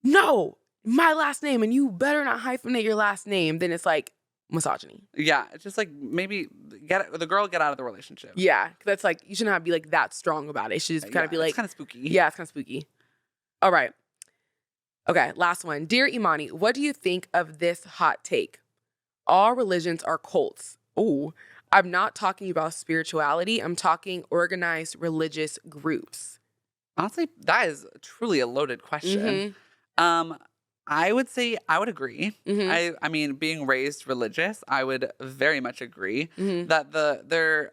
B: no, my last name and you better not hyphenate your last name, then it's like misogyny.
A: Yeah. It's just like maybe the girl get out of the relationship.
B: Yeah. Cause that's like, you shouldn't have to be like that strong about it. It should just kind of be like.
A: It's kind of spooky.
B: Yeah, it's kind of spooky. All right. Okay. Last one. Dear Imani, what do you think of this hot take? All religions are cults. Ooh. I'm not talking about spirituality. I'm talking organized religious groups.
A: Honestly, that is truly a loaded question. I would say I would agree. I mean, being raised religious, I would very much agree that the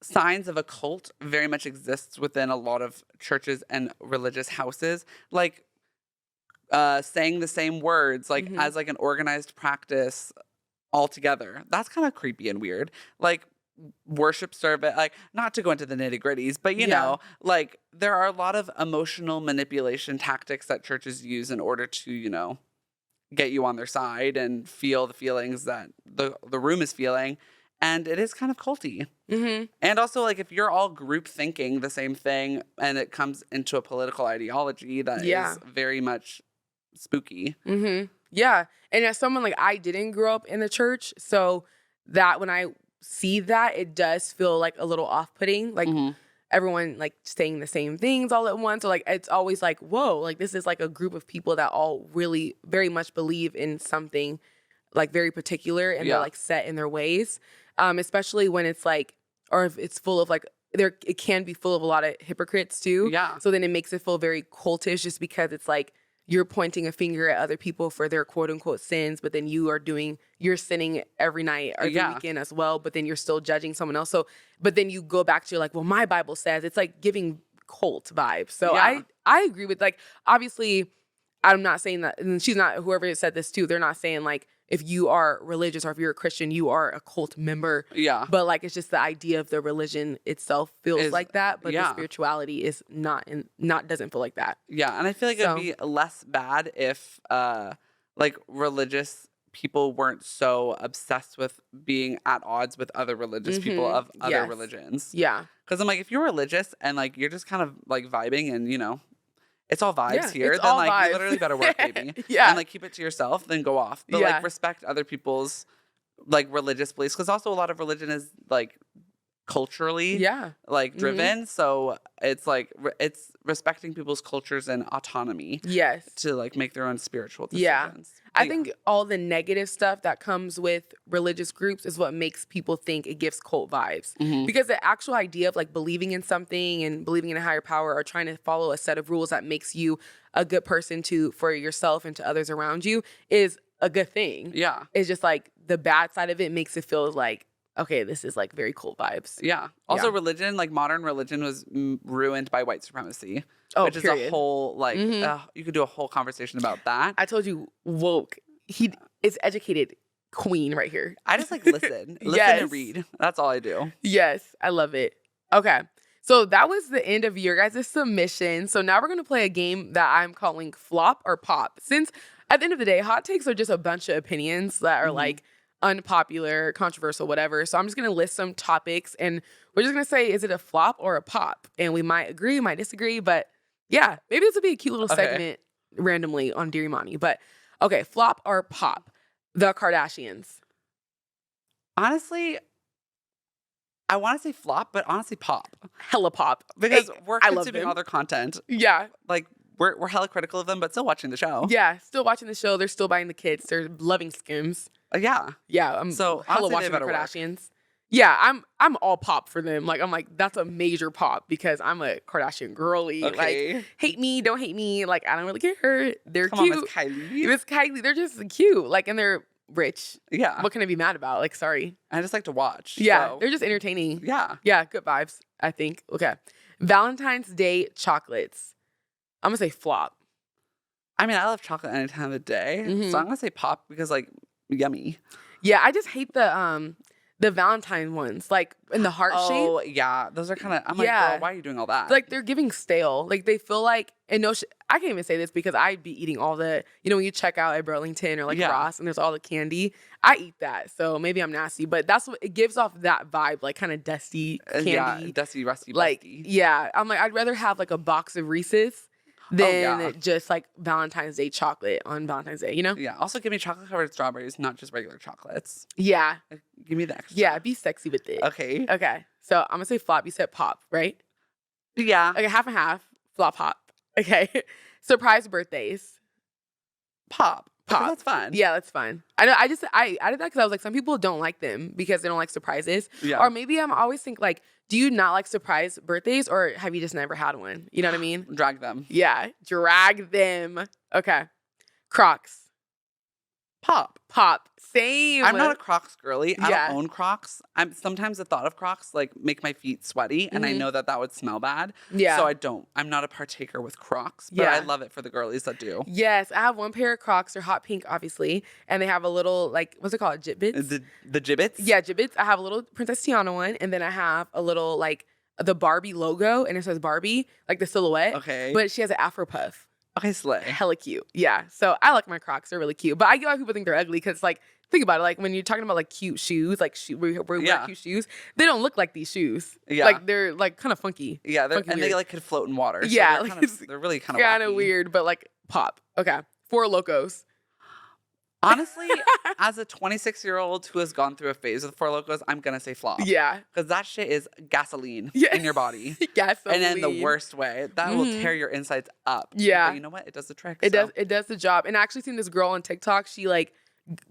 A: signs of a cult very much exists within a lot of churches and religious houses. Like saying the same words, like as like an organized practice altogether. That's kind of creepy and weird. Like worship service, like not to go into the nitty-gritties, but you know, like there are a lot of emotional manipulation tactics that churches use in order to, you know, get you on their side and feel the feelings that the room is feeling. And it is kind of culty. And also, like, if you're all group thinking the same thing and it comes into a political ideology, that is very much spooky.
B: Yeah. And as someone, like, I didn't grow up in the church, so that when I see that, it does feel like a little off-putting. Like, everyone, like, saying the same things all at once. Or, like, it's always like, whoa, like, this is, like, a group of people that all really very much believe in something, like, very particular and they're, like, set in their ways. Especially when it's, like, or if it's full of, like, it can be full of a lot of hypocrites, too.
A: Yeah.
B: So then it makes it feel very cultish just because it's, like, you're pointing a finger at other people for their quote-unquote sins, but then you're sinning every night or every weekend as well, but then you're still judging someone else. So, but then you go back to, like, well, my Bible says, it's, like, giving cult vibes. So I agree with, like, obviously, I'm not saying that, and she's not, whoever said this too, they're not saying, like, if you are religious or if you're a Christian, you are a cult member. Yeah. But, like, it's just the idea of the religion itself feels like that, but the spirituality is doesn't feel like that.
A: Yeah, and I feel like it'd be less bad if, like, religious people weren't so obsessed with being at odds with other religious people of other religions. Yeah. Because I'm like, if you're religious and, like, you're just kind of, like, vibing and, you know, it's all vibes here, then, like, vibes. You literally better work, baby. And, like, keep it to yourself, then go off. But, like, respect other people's, like, religious beliefs. Because also a lot of religion is, like, culturally, like, driven. So it's, like, it's respecting people's cultures and autonomy. Yes. To, like, make their own spiritual decisions. Yeah.
B: I think all the negative stuff that comes with religious groups is what makes people think it gives cult vibes. Because the actual idea of, like, believing in something and believing in a higher power or trying to follow a set of rules that makes you a good person for yourself and to others around you is a good thing. Yeah. It's just, like, the bad side of it makes it feel like, okay, this is, like, very cool vibes.
A: Yeah. Also, religion, like, modern religion was ruined by white supremacy. Which is a whole, like, you could do a whole conversation about that.
B: I told you, woke. He is educated queen right here.
A: I just, like, listen and read. That's all I do.
B: Yes, I love it. Okay. So that was the end of your guys' submission. So now we're going to play a game that I'm calling Flop or Pop. Since at the end of the day, hot takes are just a bunch of opinions that are, like, unpopular, controversial, whatever. So I'm just going to list some topics and we're just going to say, is it a flop or a pop? And we might agree, might disagree, but yeah, maybe this will be a cute little segment randomly on Dear Imani. But okay, flop or pop? The Kardashians.
A: Honestly, I want to say flop, but honestly pop.
B: Hella pop.
A: Because we're consuming all their content.
B: Yeah.
A: Like, we're hella critical of them, but still watching the show.
B: Yeah, still watching the show. They're still buying the kids. They're loving Skims.
A: Yeah.
B: Yeah, I'm hella watching the Kardashians. Work. Yeah, I'm all pop for them. Like, I'm like, that's a major pop because I'm a Kardashian girly. Okay. Like, hate me, don't hate me. Like, I don't really care. They're cute.
A: Come on, Miss Kylie.
B: Miss Kylie, they're just cute. Like, and they're rich. Yeah. What can I be mad about? Like, sorry.
A: I just like to watch.
B: Yeah, so. They're just entertaining.
A: Yeah.
B: Yeah, good vibes. I think. Okay. Valentine's Day chocolates. I'm going to say flop.
A: I mean, I love chocolate any time of the day. So I'm going to say pop because, like, yummy.
B: Yeah, I just hate the Valentine ones, like in the heart shape.
A: Oh, yeah. Those are kind of, I'm like, girl, why are you doing all that?
B: Like, they're giving stale. Like, they feel like, and no, I can't even say this because I'd be eating all the, you know, when you check out at Burlington or like Ross and there's all the candy, I eat that. So maybe I'm nasty, but that's what it gives off, that vibe, like kind of dusty candy.
A: Yeah, dusty, rusty,
B: like,
A: busty.
B: Yeah. I'm like, I'd rather have like a box of Reese's than just like Valentine's Day chocolate on Valentine's Day, you know?
A: Yeah. Also, give me chocolate covered strawberries, not just regular chocolates.
B: Yeah.
A: Like, give me the extra.
B: Yeah, be sexy with it.
A: Okay.
B: Okay. So I'm gonna say flop. You said pop, right?
A: Yeah.
B: Okay, half and half. Flop, pop. Okay. Surprise birthdays.
A: Pop.
B: Pop.
A: That's fun.
B: Yeah, that's fun. I know. I did that because I was like, some people don't like them because they don't like surprises.
A: Yeah.
B: Or maybe I'm always think like, do you not like surprise birthdays, or have you just never had one? You know what I mean?
A: Drag them.
B: Yeah, drag them. Okay. Crocs.
A: Pop.
B: Pop. Same.
A: I'm not a Crocs girly. I
B: Yeah.
A: don't own Crocs. Sometimes the thought of Crocs like make my feet sweaty, and I know that would smell bad.
B: Yeah.
A: So I'm not a partaker with Crocs, but I love it for the girlies that do.
B: Yes, I have one pair of Crocs. They're hot pink, obviously, and they have a little like, what's it called? Jibbits.
A: The Jibbits.
B: Yeah, Jibbits. I have a little Princess Tiana one, and then I have a little like the Barbie logo, and it says Barbie, like the silhouette.
A: Okay.
B: But she has an Afro puff.
A: Okay, slay.
B: Hella cute. Yeah. So I like my Crocs. They're really cute. But I get why people think they're ugly because, like, think about it. Like, when you're talking about, like, cute shoes, like, we wear cute shoes, they don't look like these shoes.
A: Yeah.
B: Like, they're, like, kind of funky.
A: Yeah,
B: funky
A: and
B: weird.
A: they, like, could float in water. So
B: Yeah.
A: they're really kind of
B: kind of weird, but, like, pop. Okay. Four Locos.
A: Honestly, as a 26-year-old who has gone through a phase with Four Locos, I'm going to say flop.
B: Yeah.
A: Because that shit is gasoline in your body.
B: Gasoline.
A: And in the worst way. That will tear your insides up.
B: Yeah.
A: But you know what? It does the trick.
B: It does the job. And I actually seen this girl on TikTok. She, like,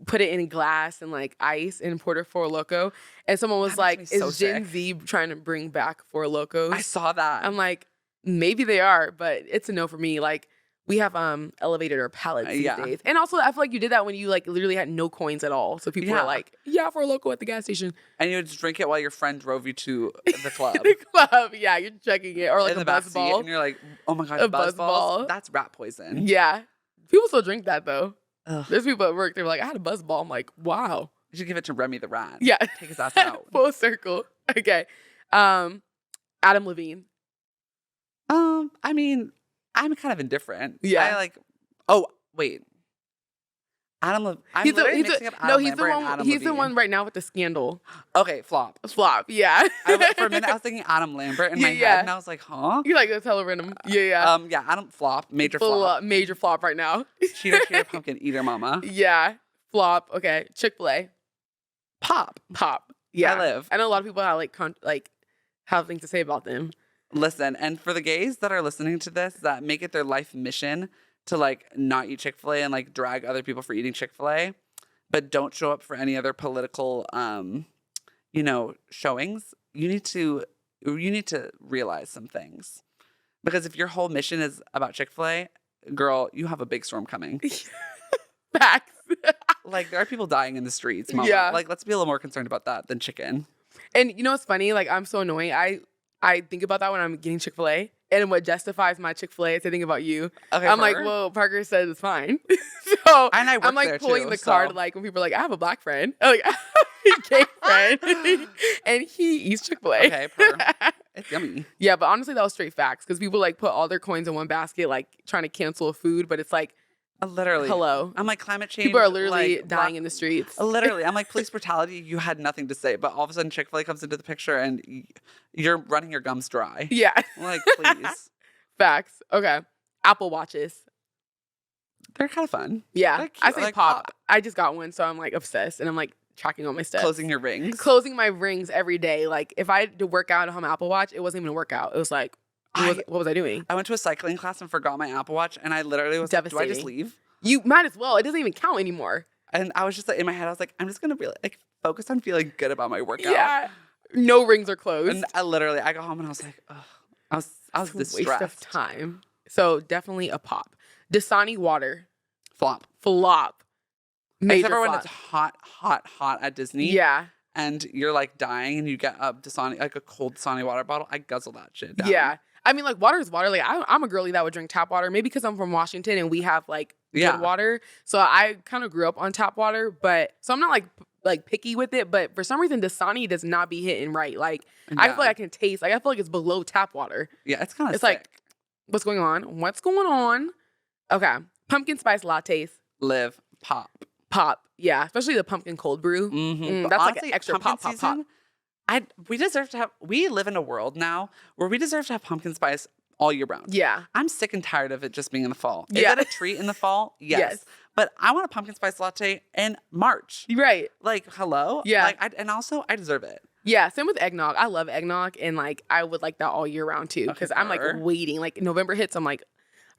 B: put it in glass and, like, ice and poured it Four Loko. And someone was like, is Gen Z trying to bring back Four Locos?
A: I saw that.
B: I'm like, maybe they are, but it's a no for me. Like, we have elevated our palates these days. And also, I feel like you did that when you, like, literally had no coins at all. So people are like, for a local at the gas station.
A: And you would just drink it while your friend drove you to the club.
B: The club, yeah. You're checking it. Or, like, a buzz ball.
A: And you're like, oh, my God,
B: a
A: buzz balls?
B: ball.
A: That's rat poison.
B: Yeah. People still drink that, though.
A: Ugh.
B: There's people at work, they were like, I had a buzz ball. I'm like, wow.
A: You should give it to Remy the rat.
B: Yeah.
A: Take his ass out.
B: Full circle. Okay. Adam Levine.
A: I mean, I'm kind of indifferent.
B: Yeah.
A: I like. Oh wait. I'm literally mixing up Adam Lambert and Adam
B: He's
A: Levine.
B: the one right now with the scandal.
A: Okay, flop.
B: Flop, yeah.
A: For a minute, I was thinking Adam Lambert in my head, and I was like, huh?
B: You're like, that's hella random. Yeah.
A: Yeah, Adam flop. Major flop.
B: Major flop right now.
A: Cheater, pumpkin eater, mama.
B: Yeah. Flop. Okay. Chick-fil-A.
A: Pop.
B: Yeah. I know a lot of people have have things to say about them.
A: Listen, and for the gays that are listening to this, that make it their life mission to like not eat Chick-fil-A and like drag other people for eating Chick-fil-A, but don't show up for any other political, showings. You need to realize some things, because if your whole mission is about Chick-fil-A, girl, you have a big storm coming.
B: Facts.
A: Like, there are people dying in the streets, mama.
B: Yeah.
A: Like, let's be a little more concerned about that than chicken.
B: And you know what's funny? Like, I'm so annoying. I think about that when I'm getting Chick-fil-A. And what justifies my Chick-fil-A is I think about you. Okay, I'm like, well, Parker says it's fine. So
A: and
B: I'm like pulling the card, like when people are like, I have a black friend. I'm like, I have a gay friend. And he eats Chick-fil-A.
A: Okay, it's yummy.
B: Yeah, but honestly, that was straight facts. Because people like put all their coins in one basket, like trying to cancel a food. But it's like,
A: literally.
B: Hello.
A: I'm like, climate change.
B: People are literally dying in the streets.
A: Literally. I'm like, police brutality, you had nothing to say. But all of a sudden, Chick-fil-A comes into the picture and you're running your gums dry.
B: Yeah.
A: Like, please.
B: Facts. Okay. Apple Watches.
A: They're kind of fun.
B: Yeah. I say like pop. I just got one, so I'm like obsessed. And I'm like tracking all my steps.
A: Closing your rings.
B: Closing my rings every day. Like, if I had to work out on my Apple Watch, it wasn't even a workout. It was like, what was I doing?
A: I went to a cycling class and forgot my Apple Watch, and I literally was like, do I just leave?
B: You might as well. It doesn't even count anymore.
A: And I was just like, in my head, I was like, I'm just going to really like focus on feeling good about my workout.
B: Yeah. No rings are closed.
A: And I got home and I was like, ugh. I was distressed.
B: Waste of time. So definitely a pop. Dasani water.
A: Flop.
B: Major
A: Except for when
B: flop.
A: it's hot at Disney.
B: Yeah.
A: and you're like dying and you get up Dasani, like a cold Dasani water bottle, I guzzle that shit down.
B: Yeah. I mean, like, water is water. Like, I'm a girly that would drink tap water. Maybe because I'm from Washington and we have, like, good water. So I kind of grew up on tap water. But, so I'm not, like picky with it. But for some reason, Dasani does not be hitting right. Like, I feel like I can taste. Like, I feel like it's below tap water.
A: Yeah, it's kind of
B: It's sick. Like, what's going on? What's going on? Okay. Pumpkin spice lattes.
A: Live. Pop.
B: Yeah. Especially the pumpkin cold brew.
A: Mm-hmm.
B: That's honestly, like an extra pop.
A: We deserve to have, we live in a world now where we deserve to have pumpkin spice all year round.
B: Yeah.
A: I'm sick and tired of it just being in the fall. Is
B: Yeah.
A: it a treat in the fall? Yes. But I want a pumpkin spice latte in March.
B: Right.
A: Like, hello?
B: Yeah.
A: Like, and also, I deserve it.
B: Yeah, same with eggnog. I love eggnog, and like I would like that all year round too. Because I'm like waiting. Like November hits, I'm like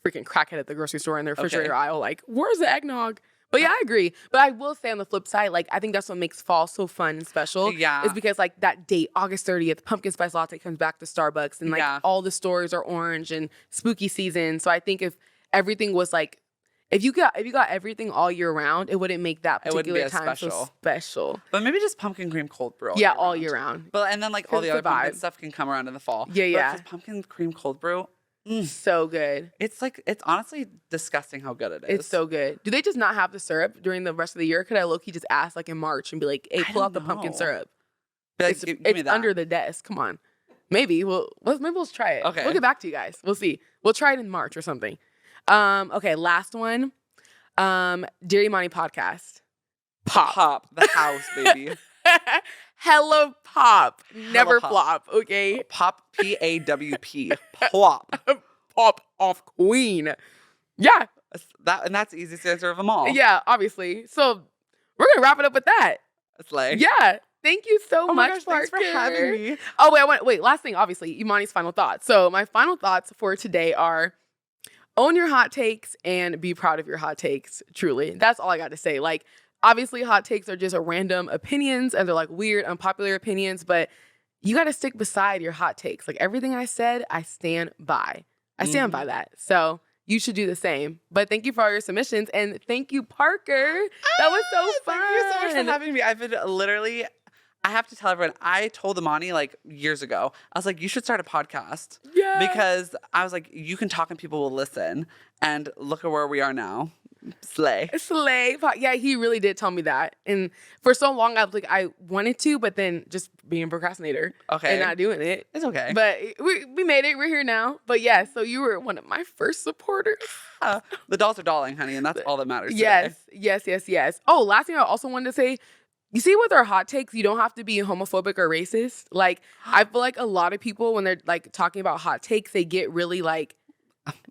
B: freaking crackhead at the grocery store in the refrigerator aisle. Like, where's the eggnog? But yeah, I agree. But I will say on the flip side, like I think that's what makes fall so fun and special.
A: Yeah,
B: is because like that date, August 30th, pumpkin spice latte comes back to Starbucks, and like all the stores are orange and spooky season. So I think if everything was like, if you got everything all year round, it wouldn't make that particular time so special.
A: But maybe just pumpkin cream cold brew.
B: All year round.
A: But and then like all the other pumpkin stuff can come around in the fall.
B: Yeah.
A: But pumpkin cream cold brew,
B: so good.
A: It's honestly disgusting how good it is.
B: It's so good. Do they just not have the syrup during the rest of the year? Could I low-key just ask like in March and be like, hey, pull out the pumpkin syrup?
A: Like, give me that.
B: Under the desk. Come on. Maybe let's try it.
A: Okay.
B: We'll get back to you guys. We'll see. We'll try it in March or something. Okay, last one. Dear Imani podcast.
A: Pop. The house, baby.
B: Hella pop. Never flop, okay?
A: Pop, P-A-W-P. Plop.
B: Pop off queen. Yeah.
A: That's the easiest answer of them all.
B: Yeah, obviously. So we're going to wrap it up with that.
A: Slay.
B: Yeah. Thank you so much,
A: thanks for having me.
B: Oh, wait. Last thing, obviously, Imani's final thoughts. So my final thoughts for today are own your hot takes and be proud of your hot takes, truly. That's all I got to say. Like, obviously, hot takes are just random opinions, and they're like weird, unpopular opinions, but you got to stick beside your hot takes. Like, everything I said, I stand by. I stand by that. So you should do the same. But thank you for all your submissions, and thank you, Parker. That was so fun.
A: Thank you so much for having me. I've been literally... I have to tell everyone, I told Imani like years ago, I was like, you should start a podcast.
B: Yeah.
A: Because I was like, you can talk and people will listen. And look at where we are now. Slay.
B: Yeah, he really did tell me that. And for so long, I was like, I wanted to, but then just being a procrastinator.
A: Okay.
B: And not doing it.
A: It's okay.
B: But we made it. We're here now. But yeah, so you were one of my first supporters.
A: The dolls are dolling, honey. And that's all that matters
B: today.
A: Yes.
B: Yes. Oh, last thing I also wanted to say, you see, with our hot takes, you don't have to be homophobic or racist. Like, I feel like a lot of people, when they're like talking about hot takes, they get really like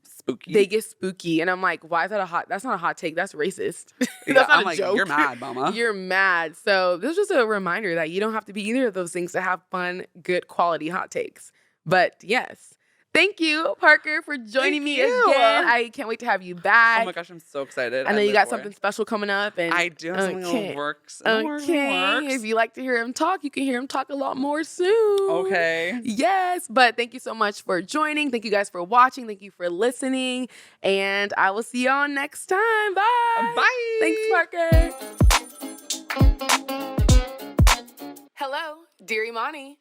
A: spooky.
B: They get spooky, and I'm like, why is that that's not a hot take. That's racist.
A: Yeah,
B: that's not
A: I'm
B: a
A: like,
B: joke.
A: You're mad, mama.
B: You're mad. So this is just a reminder that you don't have to be either of those things to have fun, good quality hot takes. But yes. Thank you, Parker, for joining me again. I can't wait to have you back.
A: Oh my gosh, I'm so excited.
B: I know you got something special coming up. And
A: I do have something in the works.
B: Okay. If you like to hear him talk, you can hear him talk a lot more soon.
A: Okay.
B: Yes. But thank you so much for joining. Thank you guys for watching. Thank you for listening. And I will see y'all next time. Bye.
A: Bye.
B: Thanks, Parker. Hello, dear Imani.